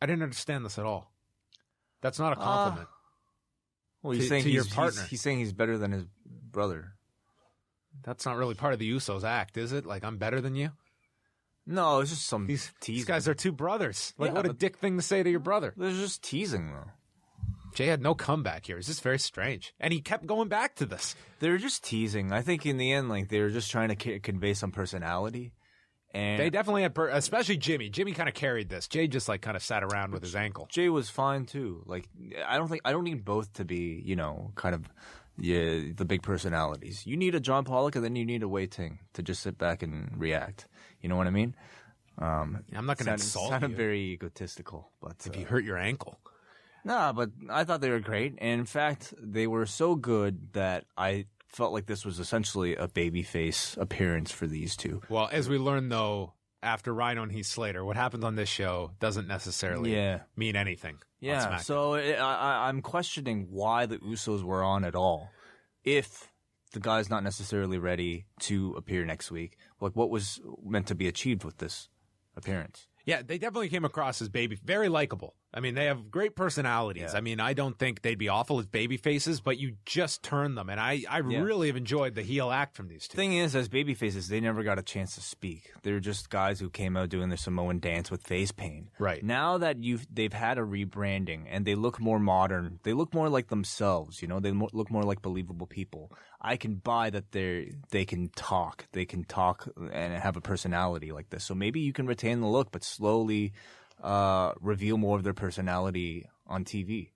I didn't understand this at all. That's not a compliment. Well, he's saying your partner. He's saying he's better than his brother. That's not really part of the Usos act, is it? Like, I'm better than you? No, it's just some teasing. These guys are two brothers. Like, what a dick thing to say to your brother. They're just teasing, though. Jay had no comeback here. It's just very strange. And he kept going back to this. They're just teasing. I think in the end, like, they were just trying to convey some personality. And they definitely had, especially Jimmy. Jimmy kind of carried this. Jay just like kind of sat around with his ankle. Jay was fine too. Like, I don't need both to be, kind of the big personalities. You need a John Pollock and then you need a Wai Ting to just sit back and react. You know what I mean? I'm not going to insult you. Sounded very egotistical, but if you hurt your ankle. Nah, but I thought they were great. And in fact, they were so good that I felt like this was essentially a babyface appearance for these two. Well, as we learned, though, after Rhino and Heath Slater, what happens on this show doesn't necessarily mean anything. Yeah, so I'm questioning why the Usos were on at all. If the guy's not necessarily ready to appear next week, like what was meant to be achieved with this appearance? Yeah, they definitely came across as very likable. I mean, they have great personalities. Yeah. I mean, I don't think they'd be awful as baby faces, but you just turn them. And I really have enjoyed the heel act from these two. Thing is, as baby faces, they never got a chance to speak. They're just guys who came out doing the Samoan dance with face paint. Right. Now that they've had a rebranding and they look more modern, they look more like themselves, they look more like believable people. I can buy that they can talk. They can talk and have a personality like this. So maybe you can retain the look, but slowly reveal more of their personality on TV.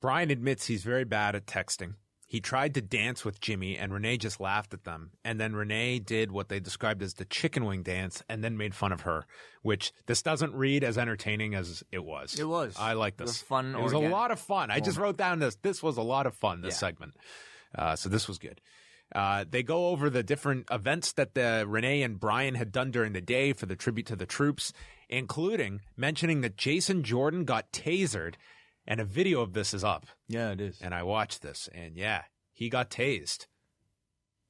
Bryan admits he's very bad at texting. He tried to dance with Jimmy, and Renee just laughed at them. And then Renee did what they described as the chicken wing dance and then made fun of her, which this doesn't read as entertaining as it was. It was. I like this. It was fun. It was a lot of fun. I just wrote down this. This was a lot of fun, this segment. So this was good. They go over the different events that Renee and Bryan had done during the day for the tribute to the troops, including mentioning that Jason Jordan got tasered, and a video of this is up. Yeah, it is. And I watched this, and he got tased.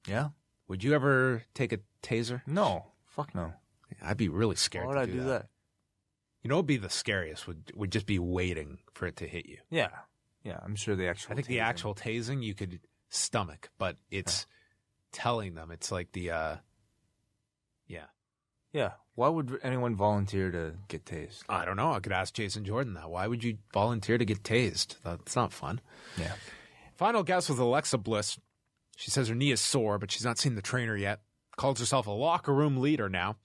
Yeah? Would you ever take a taser? No. Fuck no. I'd be really scared. Why would I do that? You know what would be the scariest would just be waiting for it to hit you. Yeah. Yeah, I'm sure the actual I think the actual tasing you could stomach, but it's telling them. It's like the Yeah. Why would anyone volunteer to get tased? I don't know. I could ask Jason Jordan that. Why would you volunteer to get tased? That's not fun. Yeah. Final guest was Alexa Bliss. She says her knee is sore, but she's not seen the trainer yet. Calls herself a locker room leader now.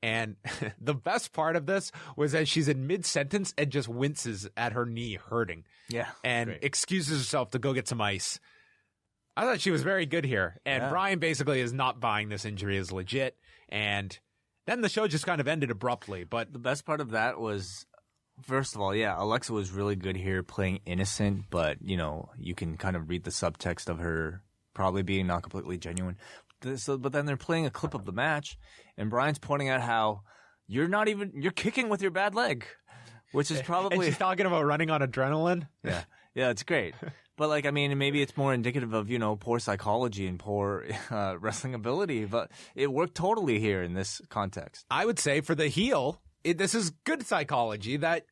And the best part of this was that she's in mid-sentence and just winces at her knee hurting. Yeah. And excuses herself to go get some ice. I thought she was very good here. And Bryan basically is not buying this injury as legit. And then the show just kind of ended abruptly. But the best part of that was, first of all, Alexa was really good here playing innocent, but, you can kind of read the subtext of her probably being not completely genuine. But then they're playing a clip of the match, and Bryan's pointing out how you're kicking with your bad leg, which is probably... And she's talking about running on adrenaline. Yeah, it's great. But, like, I mean, maybe it's more indicative of, poor psychology and poor wrestling ability. But it worked totally here in this context. I would say for the heel, this is good psychology that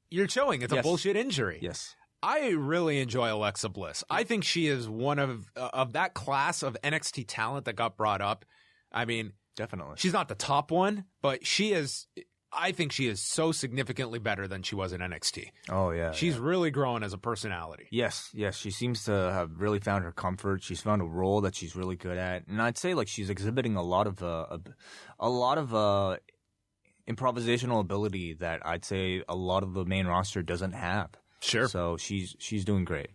you're showing. It's a bullshit injury. Yes. I really enjoy Alexa Bliss. I think she is one of that class of NXT talent that got brought up. I mean, definitely. She's not the top one, but she is. I think she is so significantly better than she was in NXT. Oh, yeah. She's really grown as a personality. Yes. She seems to have really found her comfort. She's found a role that she's really good at. And I'd say, like, she's exhibiting a lot of improvisational ability that I'd say a lot of the main roster doesn't have. Sure. So she's doing great.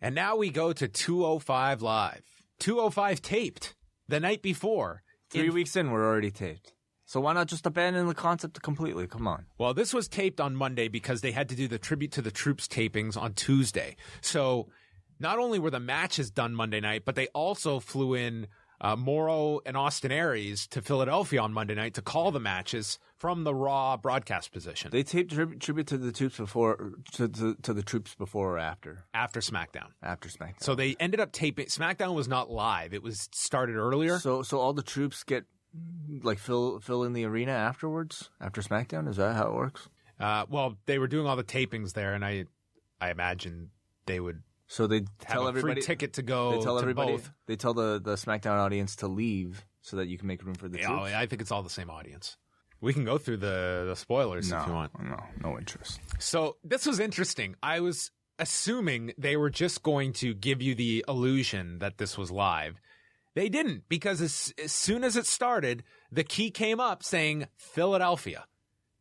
And now we go to 205 Live. 205 taped the night before. 3 weeks in, we're already taped. So why not just abandon the concept completely? Come on. Well, this was taped on Monday because they had to do the Tribute to the Troops tapings on Tuesday. So not only were the matches done Monday night, but they also flew in Morrow and Austin Aries to Philadelphia on Monday night to call the matches from the Raw broadcast position. They taped Tribute to the Troops before to the Troops before or after? After SmackDown. After SmackDown. So they ended up taping. SmackDown was not live. It was started earlier. So all the troops get like fill in the arena afterwards after SmackDown. Is that how it works? Well, they were doing all the tapings there, and I imagine they would. So they tell have a everybody free ticket to go. They tell to everybody. Both. They tell the SmackDown audience to leave so that you can make room for the troops. I think it's all the same audience. We can go through the spoilers if you want. No interest. So this was interesting. I was assuming they were just going to give you the illusion that this was live. They didn't, because as soon as it started, the key came up saying Philadelphia.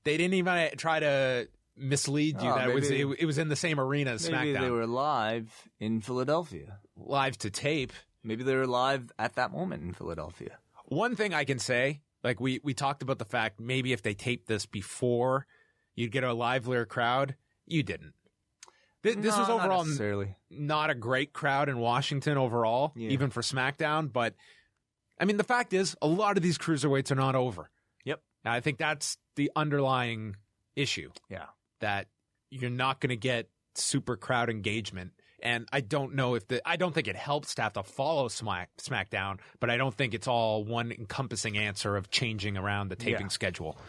They didn't even try to mislead you that it was in the same arena as SmackDown. Maybe they were live in Philadelphia. Live to tape. Maybe they were live at that moment in Philadelphia. One thing I can say, like we talked about the fact maybe if they taped this before, you'd get a livelier crowd. You didn't. This was overall not a great crowd in Washington overall, even for SmackDown. But, I mean, the fact is, a lot of these cruiserweights are not over. Yep. And I think that's the underlying issue. Yeah. That you're not going to get super crowd engagement. And I don't know I don't think it helps to have to follow SmackDown, but I don't think it's all one encompassing answer of changing around the taping schedule.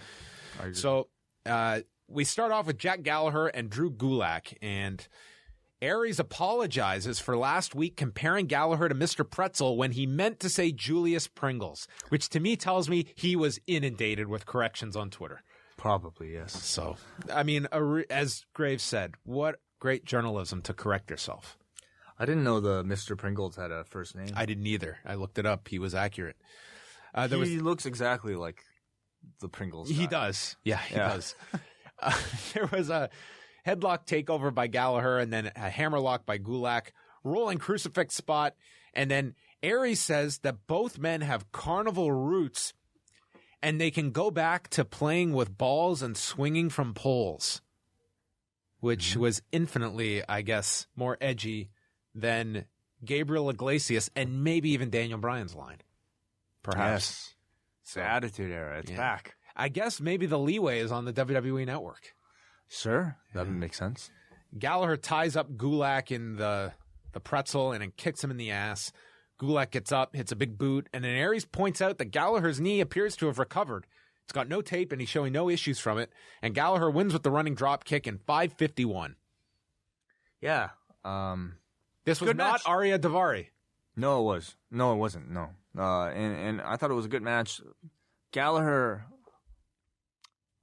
So, we start off with Jack Gallagher and Drew Gulak, and Aries apologizes for last week comparing Gallagher to Mr. Pretzel when he meant to say Julius Pringles, which to me tells me he was inundated with corrections on Twitter. Probably, yes. So, I mean, as Graves said, what great journalism to correct yourself. I didn't know the Mr. Pringles had a first name. I didn't either. I looked it up. He was accurate. He looks exactly like the Pringles guy. He does. Yeah, he does. There was a headlock takeover by Gallagher and then a hammerlock by Gulak, rolling crucifix spot. And then Aries says that both men have carnival roots and they can go back to playing with balls and swinging from poles, which was infinitely, I guess, more edgy than Gabriel Iglesias and maybe even Daniel Bryan's line. Perhaps. Yes. It's the Attitude Era. It's back. I guess maybe the leeway is on the WWE Network. Sure. That would make sense. Gallagher ties up Gulak in the pretzel and then kicks him in the ass. Gulak gets up, hits a big boot, and then Aries points out that Gallagher's knee appears to have recovered. It's got no tape, and he's showing no issues from it. And Gallagher wins with the running drop kick in 5:51. Yeah. This was not Arya Daivari. No, it was. No, it wasn't. No. And I thought it was a good match. Gallagher,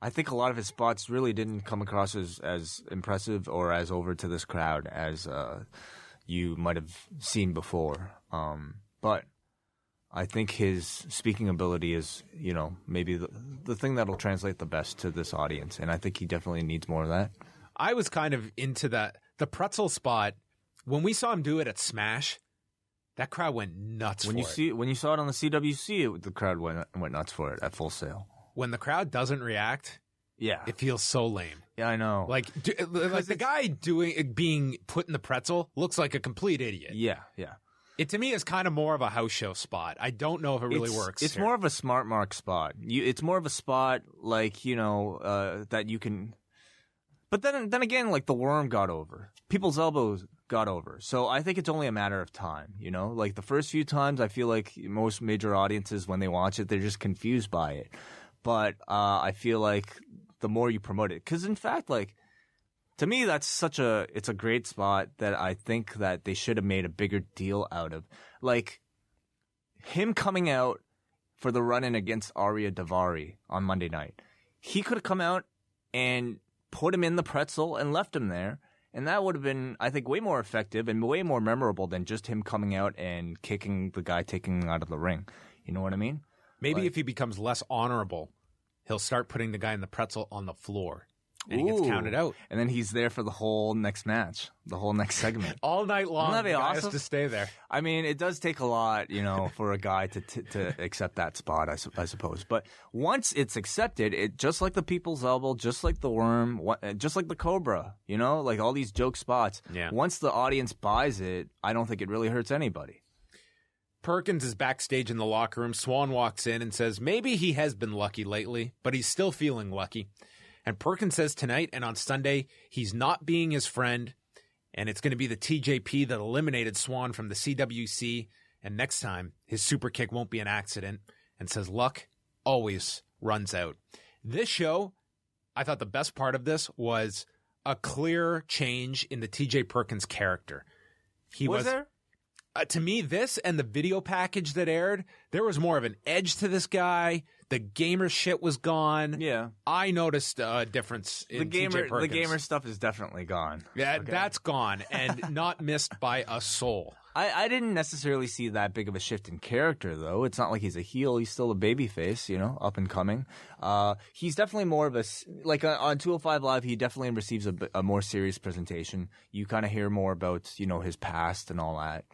I think a lot of his spots really didn't come across as impressive or as over to this crowd as you might have seen before. But I think his speaking ability is, maybe the thing that'll translate the best to this audience. And I think he definitely needs more of that. I was kind of into that. The pretzel spot, when we saw him do it at Smash, that crowd went nuts when you saw it on the CWC, the crowd went nuts for it at Full Sail. When the crowd doesn't react, it feels so lame. Yeah, I know. Like the guy being put in the pretzel looks like a complete idiot. Yeah. It to me is kind of more of a house show spot. I don't know if it really works. It's more of a smart mark spot. It's more of a spot like that you can. But then again, like the worm got over. People's elbows got over. So I think it's only a matter of time, you know? Like the first few times, I feel like most major audiences, when they watch it, they're just confused by it. But I feel like the more you promote it, because in fact, like, to me, it's a great spot that I think that they should have made a bigger deal out of. Like, him coming out for the run-in against Arya Daivari on Monday night. He could have come out and put him in the pretzel and left him there. And that would have been, I think, way more effective and way more memorable than just him coming out and kicking the guy, taking him out of the ring. You know what I mean? Maybe if he becomes less honorable, he'll start putting the guy in the pretzel on the floor. And he gets counted out. And then he's there for the whole next match, the whole next segment. All night long, Wouldn't that be the guy awesome? has to stay there. I mean, it does take a lot, you know, for a guy to accept that spot, I suppose. But once it's accepted, it just like the People's Elbow, just like the Worm, just like the Cobra, you know, like all these joke spots. Yeah. Once the audience buys it, I don't think it really hurts anybody. Perkins is backstage in the locker room. Swan walks in and says maybe he has been lucky lately, but he's still feeling lucky. And Perkins says tonight and on Sunday, he's not being his friend, and it's going to be the TJP that eliminated Swan from the CWC, and next time, his super kick won't be an accident, and says luck always runs out. This show, I thought the best part of this was a clear change in the TJ Perkins character. Was there? To me, this and the video package that aired, there was more of an edge to this guy. The gamer shit was gone. Yeah. I noticed a difference in TJ Perkins. The gamer stuff is definitely gone. Yeah, Okay. That's gone and not missed by a soul. I didn't necessarily see that big of a shift in character, though. It's not like he's a heel. He's still a babyface, you know, up and coming. He's definitely more of a, like on 205 Live, he definitely receives a more serious presentation. You kind of hear more about, you know, his past and all that.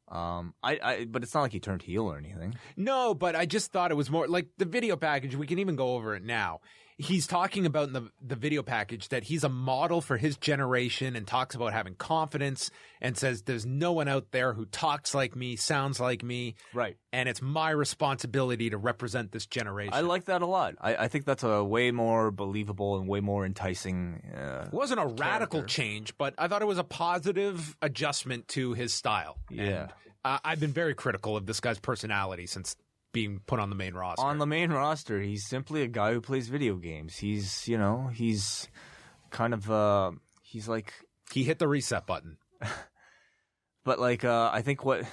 But it's not like he turned heel or anything. No, but I just thought it was more like the video package. We can even go over it now. He's talking about in the video package that he's a model for his generation and talks about having confidence and says there's no one out there who talks like me, sounds like me. Right. And it's my responsibility to represent this generation. I like that a lot. I think that's a way more believable and way more enticing. It wasn't a radical change, but I thought it was a positive adjustment to his style. Yeah. And, I've been very critical of this guy's personality since being put on the main roster. On the main roster, he's simply a guy who plays video games. He's kind of, he's like... He hit the reset button. But like, I think what,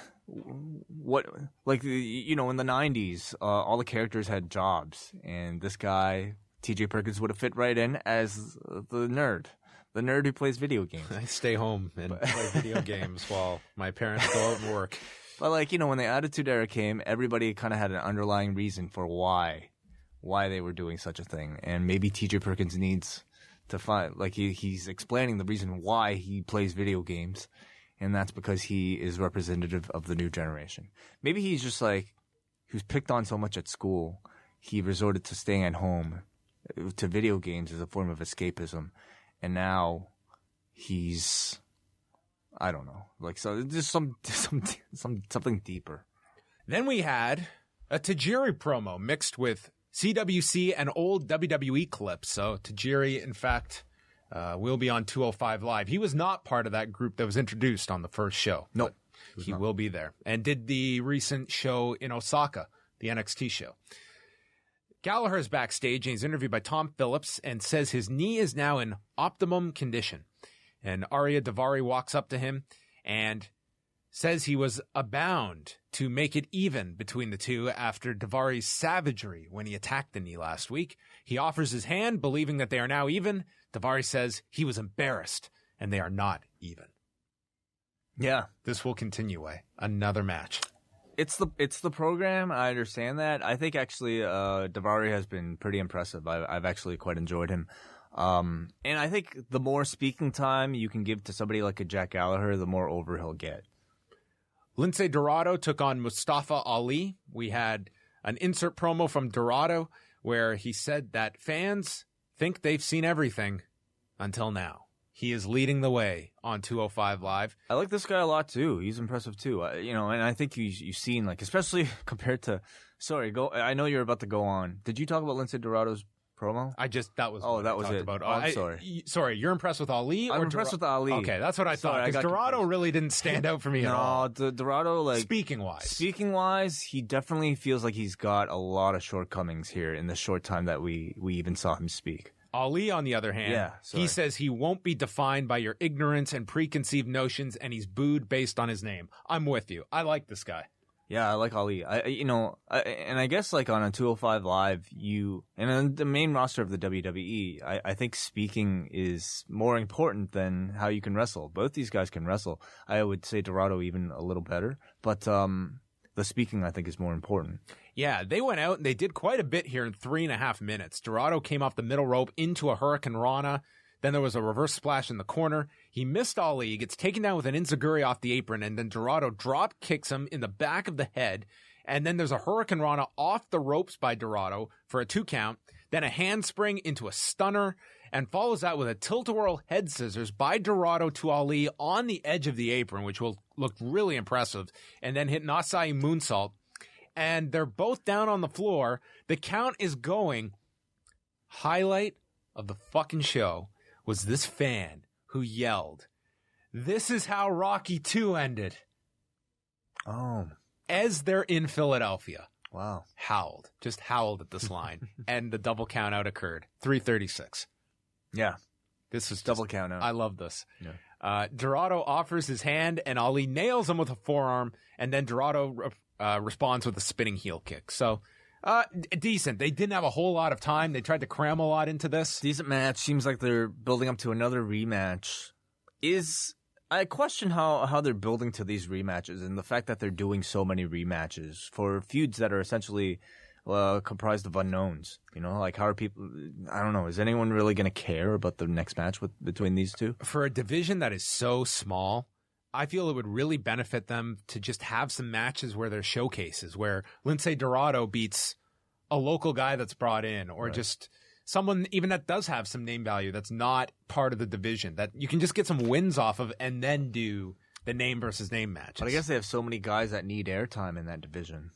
like, you know, in the 90s, all the characters had jobs. And this guy, TJ Perkins, would have fit right in as the nerd who plays video games. I stay home and play video games while my parents go out and work. But like, you know, when the Attitude Era came, everybody kind of had an underlying reason for why they were doing such a thing. And maybe TJ Perkins needs to find, like, he's explaining the reason why he plays video games. And that's because he is representative of the new generation. Maybe he's just like, he was picked on so much at school, he resorted to staying at home to video games as a form of escapism. And now he's... I don't know. Like, so there's something deeper. Then we had a Tajiri promo mixed with CWC and old WWE clips. So Tajiri, in fact, will be on 205 Live. He was not part of that group that was introduced on the first show. No, he will be there. And did the recent show in Osaka, the NXT show. Gallagher is backstage and he's interviewed by Tom Phillips and says his knee is now in optimum condition. And Arya Daivari walks up to him and says he was bound to make it even between the two after Daivari's savagery when he attacked the knee last week. He offers his hand, believing that they are now even. Daivari says he was embarrassed and they are not even. Yeah. This will continue, another match. It's the program. I understand that. I think actually Daivari has been pretty impressive. I've actually quite enjoyed him. And I think the more speaking time you can give to somebody like a Jack Gallagher, the more over he'll get. Lince Dorado took on Mustafa Ali. We had an insert promo from Dorado where he said that fans think they've seen everything until now. He is leading the way on 205 Live. I like this guy a lot too. He's impressive too. You know, and I think you've seen, like, especially compared to. Sorry, go. I know you're about to go on. Did you talk about Lince Dorado's promo? That was Oh, what that I was talked it. about. Oh, I'm sorry. Sorry, you're impressed with Ali? I'm impressed with Ali. Okay, that's what I thought. Sorry, I Because got Dorado confused. really didn't stand out for me at all. No, Dorado, like... Speaking wise, he definitely feels like he's got a lot of shortcomings here in the short time that we even saw him speak. Ali, on the other hand, he says he won't be defined by your ignorance and preconceived notions, and he's booed based on his name. I'm with you. I like this guy. Yeah, I like Ali. And I guess like on a 205 Live, and on the main roster of the WWE, I think speaking is more important than how you can wrestle. Both these guys can wrestle. I would say Dorado even a little better, but the speaking I think is more important. Yeah, they went out and they did quite a bit here in 3.5 minutes. Dorado came off the middle rope into a Hurricane Rana. Then there was a reverse splash in the corner. He missed Ali, gets taken down with an enziguri off the apron, and then Dorado drop kicks him in the back of the head. And then there's a Hurricane Rana off the ropes by Dorado for a 2 count. Then a handspring into a stunner, and follows that with a tilt-a-whirl head scissors by Dorado to Ali on the edge of the apron, which looked really impressive, and then hit an Asai moonsault. And they're both down on the floor. The count is going. Highlight of the fucking show was this fan who yelled, "This is how Rocky 2 ended." Oh. As they're in Philadelphia. Wow. Just howled at this line. And the double count out occurred. 3:36. Yeah. This is double count out. I love this. Yeah. Dorado offers his hand, and Ali nails him with a forearm, and then Dorado responds with a spinning heel kick. So, decent. They didn't have a whole lot of time. They tried to cram a lot into this. Decent match. Seems like they're building up to another rematch. I question how they're building to these rematches and the fact that they're doing so many rematches for feuds that are essentially comprised of unknowns. Like how are people? I don't know. Is anyone really going to care about the next match between these two? For a division that is so small, I feel it would really benefit them to just have some matches where they're showcases, where Lindsay Dorado beats a local guy that's brought in, or just someone even that does have some name value that's not part of the division, that you can just get some wins off of and then do the name versus name matches. But I guess they have so many guys that need airtime in that division.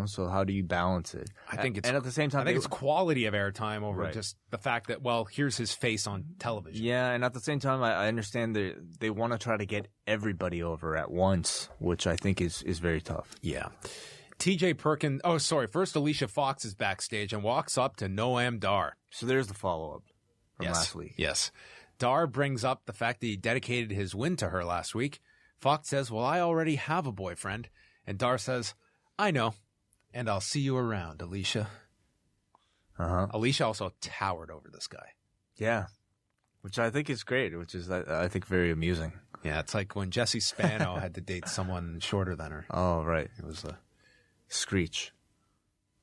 So how do you balance it? I think it's, and at the same time, it's quality of airtime over just the fact that, well, here's his face on television. Yeah, and at the same time, I understand they want to try to get everybody over at once, which I think is very tough. Yeah. TJ Perkins, first Alicia Fox is backstage and walks up to Noam Dar. So there's the follow-up from last week. Yes. Dar brings up the fact that he dedicated his win to her last week. Fox says, "Well, I already have a boyfriend." And Dar says, "I know. And I'll see you around, Alicia." Alicia also towered over this guy. Yeah. Which I think is great, which is, I think, very amusing. Yeah, it's like when Jessie Spano had to date someone shorter than her. Oh, right. It was Screech.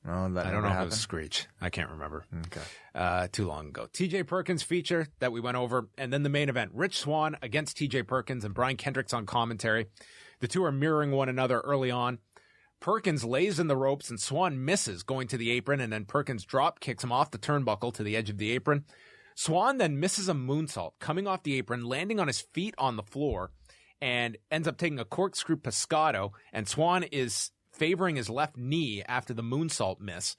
No, I don't know if it was Screech. I can't remember. Okay. Too long ago. TJ Perkins feature that we went over, and then the main event. Rich Swann against TJ Perkins and Brian Kendrick's on commentary. The two are mirroring one another early on. Perkins lays in the ropes and Swann misses going to the apron, and then Perkins drop kicks him off the turnbuckle to the edge of the apron. Swann then misses a moonsault coming off the apron, landing on his feet on the floor, and ends up taking a corkscrew pescado, and Swann is favoring his left knee after the moonsault miss.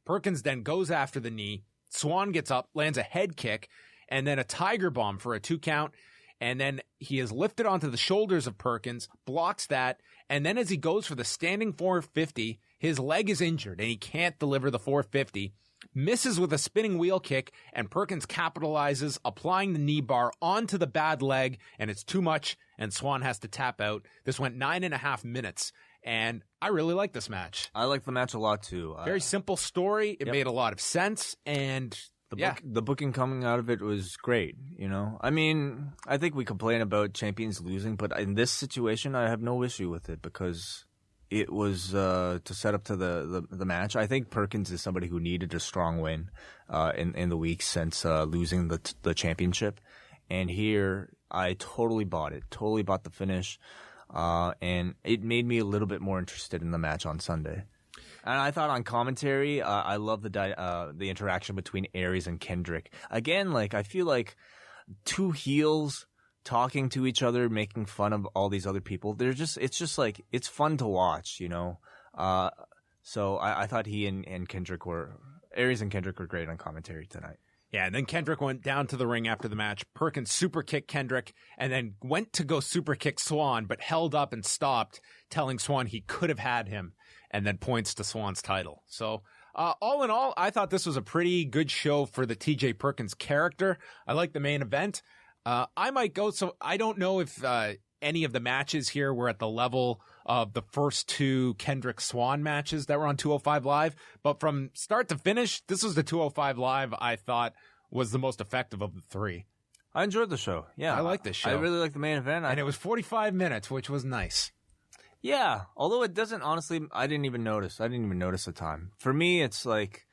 Perkins then goes after the knee. Swann gets up, lands a head kick, and then a tiger bomb for a 2 count. And then he is lifted onto the shoulders of Perkins, blocks that, and then as he goes for the standing 450, his leg is injured and he can't deliver the 450, misses with a spinning wheel kick, and Perkins capitalizes, applying the knee bar onto the bad leg, and it's too much, and Swann has to tap out. This went 9.5 minutes, and I really like this match. I like the match a lot, too. Very simple story. It made a lot of sense, and the booking coming out of it was great, I mean, I think we complain about champions losing, but in this situation, I have no issue with it because it was to set up to the match. I think Perkins is somebody who needed a strong win in the week since losing the championship. And here, I totally bought it. Totally bought the finish. And it made me a little bit more interested in the match on Sunday. And I thought on commentary, I love the interaction between Aries and Kendrick. Again, I feel like two heels talking to each other, making fun of all these other people. It's fun to watch, So I thought he and Kendrick were Aries and Kendrick were great on commentary tonight. Yeah, and then Kendrick went down to the ring after the match. Perkins super kicked Kendrick and then went to go super kick Swan, but held up and stopped, telling Swan he could have had him, and then points to Swan's title. So all in all, I thought this was a pretty good show for the TJ Perkins character. I like the main event. I might go, so I don't know if any of the matches here were at the level of the first two Kendrick Swan matches that were on 205 Live. But from start to finish, this was the 205 Live I thought was the most effective of the three. I enjoyed the show. Yeah. I like this show. I really like the main event. And it was 45 minutes, which was nice. Yeah. Although it doesn't, honestly, I didn't even notice the time. For me, it's like,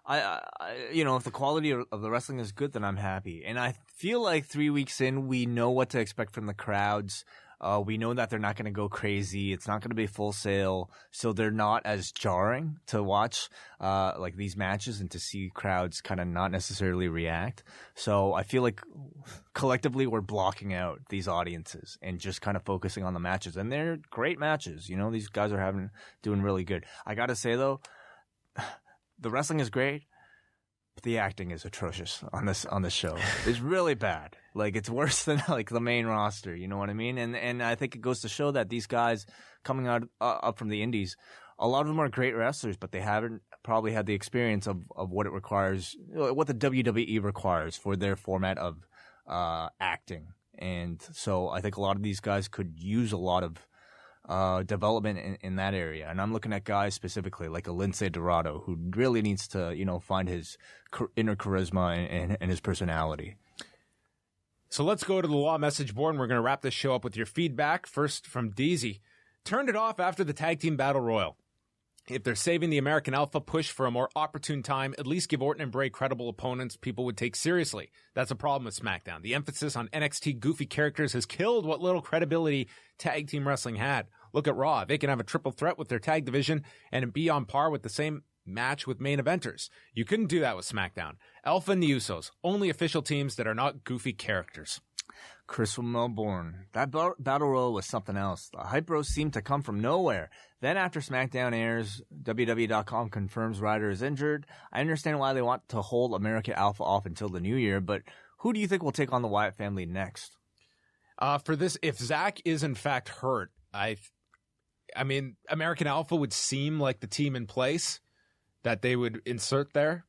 if the quality of the wrestling is good, then I'm happy. And I feel like 3 weeks in, we know what to expect from the crowds. We know that they're not going to go crazy. It's not going to be Full Sail. So they're not as jarring to watch, like these matches and to see crowds kind of not necessarily react. So I feel like collectively we're blocking out these audiences and just kind of focusing on the matches. And they're great matches. These guys are doing really good. I got to say though, the wrestling is great. The acting is atrocious on this show. It's really bad. Like, it's worse than like the main roster. You know what I mean? And I think it goes to show that these guys coming out up from the indies, a lot of them are great wrestlers, but they haven't probably had the experience of what it requires, what the WWE requires for their format of acting. And so I think a lot of these guys could use a lot of development in that area. And I'm looking at guys specifically like a Lince Dorado who really needs to, find his inner charisma and his personality. So let's go to the Law message board, and we're going to wrap this show up with your feedback. First from Deezy. Turned it off after the Tag Team Battle Royal. If they're saving the American Alpha push for a more opportune time, at least give Orton and Bray credible opponents people would take seriously. That's a problem with SmackDown. The emphasis on NXT goofy characters has killed what little credibility tag team wrestling had. Look at Raw. They can have a triple threat with their tag division and be on par with the same match with main eventers. You couldn't do that with SmackDown. Alpha and the Usos, only official teams that are not goofy characters. Chris from Melbourne. That battle royal was something else. The hype bros seemed to come from nowhere. Then after SmackDown airs, WWE.com confirms Ryder is injured. I understand why they want to hold American Alpha off until the new year, but who do you think will take on the Wyatt family next? For this, if Zack is in fact hurt, I mean, American Alpha would seem like the team in place that they would insert there.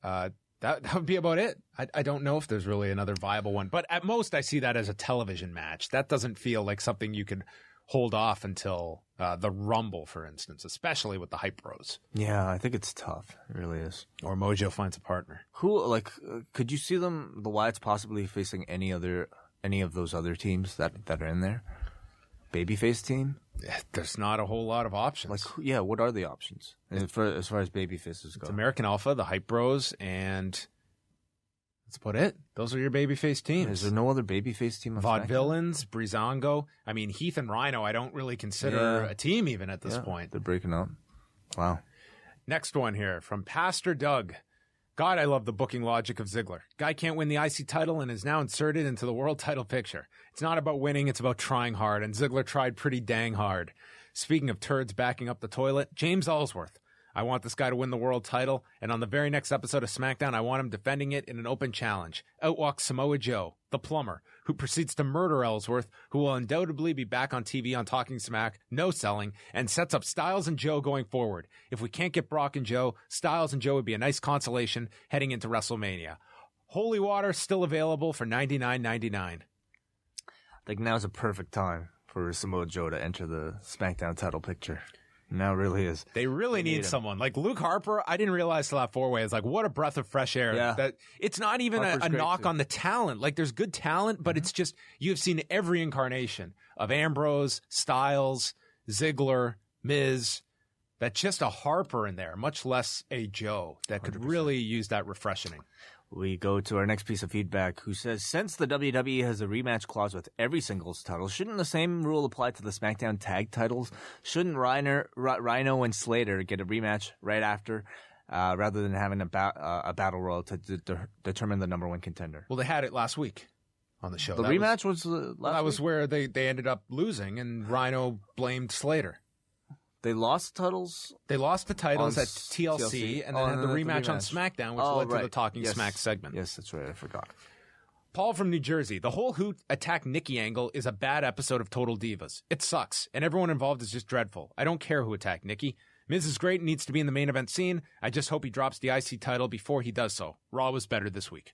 That would be about it. I don't know if there's really another viable one. But at most, I see that as a television match. That doesn't feel like something you could hold off until the Rumble, for instance, especially with the Hype Bros. Yeah, I think it's tough. It really is. Or Mojo finds a partner. Could you see the Wyatts possibly facing any of those other teams that are in there? Babyface team? There's not a whole lot of options. What are the options as far as babyfaces go? It's American Alpha, the Hype Bros, and that's about it. Those are your babyface teams. Is there no other babyface team? Vaudevillains, Breezango. I mean, Heath and Rhino, I don't really consider a team even at this point. They're breaking up. Wow. Next one here from Pastor Doug. God, I love the booking logic of Ziggler. Guy can't win the IC title and is now inserted into the world title picture. It's not about winning, it's about trying hard, and Ziggler tried pretty dang hard. Speaking of turds backing up the toilet, James Ellsworth. I want this guy to win the world title, and on the very next episode of SmackDown, I want him defending it in an open challenge. Outwalks Samoa Joe, the plumber, who proceeds to murder Ellsworth, who will undoubtedly be back on TV on Talking Smack, no selling, and sets up Styles and Joe going forward. If we can't get Brock and Joe, Styles and Joe would be a nice consolation heading into WrestleMania. Holy Water still available for $99.99. I think now's a perfect time for Samoa Joe to enter the SmackDown title picture. Now it really is. They really need someone. Like Luke Harper, I didn't realize till that four-way. It's like, what a breath of fresh air. Yeah. That it's not even a knock on the talent. Like, there's good talent, but it's just, you've seen every incarnation of Ambrose, Styles, Ziggler, Miz. That's just a Harper in there, much less a Joe that could 100%. Really use that refreshing. We go to our next piece of feedback, who says, since the WWE has a rematch clause with every singles title, shouldn't the same rule apply to the SmackDown tag titles? Shouldn't Rhino and Slater get a rematch right after, rather than having a battle royal to determine the number one contender? Well, they had it last week on the show. The rematch was last week? That was where they ended up losing, and Rhino blamed Slater. They lost the titles? They lost the titles On at TLC, and then had the and then rematch on SmackDown, which led to the Talking Yes. Smack segment. Yes, that's right. I forgot. Paul from New Jersey. The whole Who attack Nikki angle is a bad episode of Total Divas. It sucks, and everyone involved is just dreadful. I don't care who attacked Nikki. Miz is great and needs to be in the main event scene. I just hope he drops the IC title before he does so. Raw was better this week.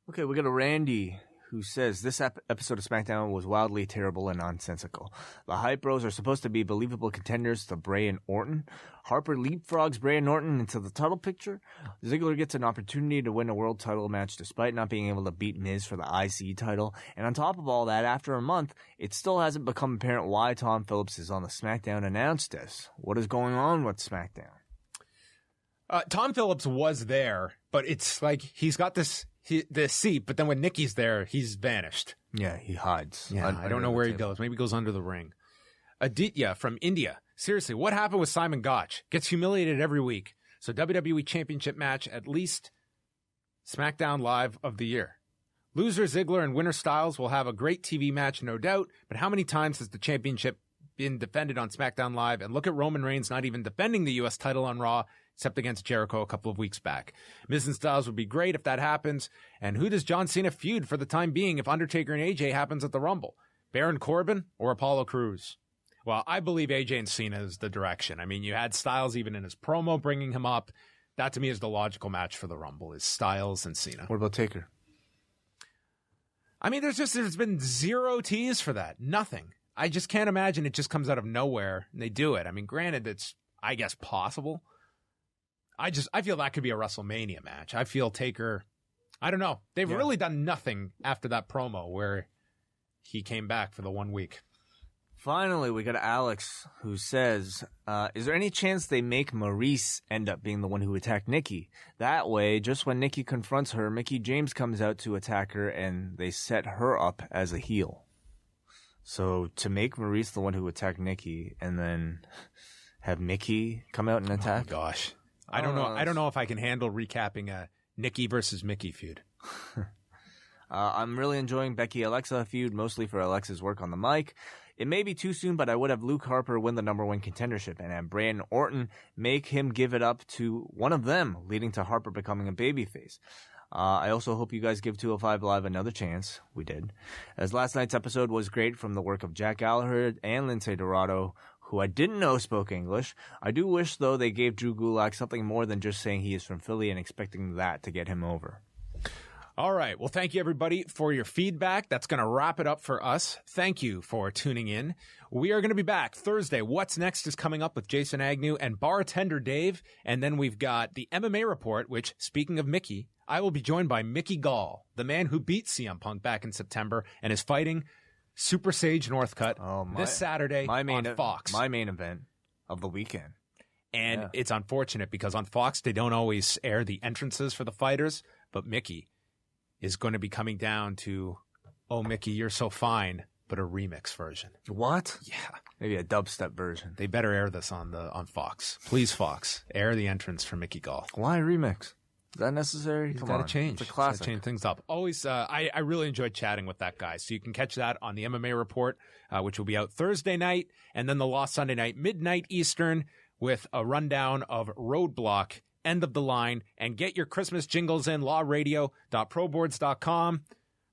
Okay, we got a Randy who says this episode of SmackDown was wildly terrible and nonsensical. The Hype Bros are supposed to be believable contenders to Bray and Orton. Harper leapfrogs Bray and Orton into the title picture. Ziggler gets an opportunity to win a world title match despite not being able to beat Miz for the IC title. And on top of all that, after a month, it still hasn't become apparent why Tom Phillips is on the SmackDown announce desk. What is going on with SmackDown? Tom Phillips was there, but it's like he's got this seat, but then when Nikki's there, he's vanished. Yeah, he hides. Yeah, I don't know where he goes. Maybe he goes under the ring. Aditya from India. Seriously, what happened with Simon Gotch? Gets humiliated every week. So WWE Championship match, at least SmackDown Live of the year. Loser Ziggler and winner Styles will have a great TV match, no doubt, but how many times has the championship been defended on SmackDown Live? And look at Roman Reigns not even defending the U.S. title on Raw, except against Jericho a couple of weeks back. Miz and Styles would be great if that happens. And who does John Cena feud for the time being if Undertaker and AJ happens at the Rumble? Baron Corbin or Apollo Crews? Well, I believe AJ and Cena is the direction. I mean, you had Styles even in his promo bringing him up. That to me is the logical match for the Rumble, is Styles and Cena. What about Taker? I mean, there's been zero tease for that. Nothing. I just can't imagine it just comes out of nowhere and they do it. I mean, granted, it's, I guess, possible. I feel that could be a WrestleMania match. I feel Taker, I don't know. They've really done nothing after that promo where he came back for the 1 week. Finally, we got Alex who says, is there any chance they make Maurice end up being the one who attacked Nikki? That way, just when Nikki confronts her, Mickie James comes out to attack her and they set her up as a heel. So to make Maurice the one who attacked Nikki and then have Mickie come out and attack? Oh my gosh. I don't know. I don't know if I can handle recapping a Nikki versus Mickie feud. I'm really enjoying Becky-Alexa feud, mostly for Alexa's work on the mic. It may be too soon, but I would have Luke Harper win the #1 contendership and have Bray and Orton make him give it up to one of them, leading to Harper becoming a babyface. I also hope you guys give 205 Live another chance. We did. As last night's episode was great from the work of Jack Gallagher and Lindsay Dorado, who I didn't know spoke English. I do wish, though, they gave Drew Gulak something more than just saying he is from Philly and expecting that to get him over. All right. Well, thank you, everybody, for your feedback. That's going to wrap it up for us. Thank you for tuning in. We are going to be back Thursday. What's Next is coming up with Jason Agnew and Bartender Dave. And then we've got the MMA Report, which, speaking of Mickey, I will be joined by Mickey Gall, the man who beat CM Punk back in September and is fighting Super Sage Northcutt this Saturday on Fox. My main event of the weekend. And it's unfortunate because on Fox, they don't always air the entrances for the fighters, but Mickey is going to be coming down to, Oh, Mickey, You're So Fine, but a remix version. What? Yeah. Maybe a dubstep version. They better air this on Fox. Please, Fox, air the entrance for Mickey Gall. Why remix? Is that necessary? It's got to change. It's a classic. Gotta change things up. Always, I really enjoyed chatting with that guy. So you can catch that on the MMA Report, which will be out Thursday night, and then the Lost Sunday night, midnight Eastern, with a rundown of Roadblock, End of the Line, and get your Christmas jingles in, lawradio.proboards.com.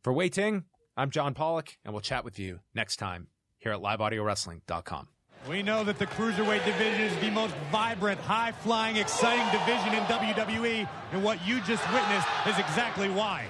For Wai Ting, I'm John Pollock, and we'll chat with you next time here at liveaudiowrestling.com. We know that the Cruiserweight division is the most vibrant, high-flying, exciting division in WWE, and what you just witnessed is exactly why.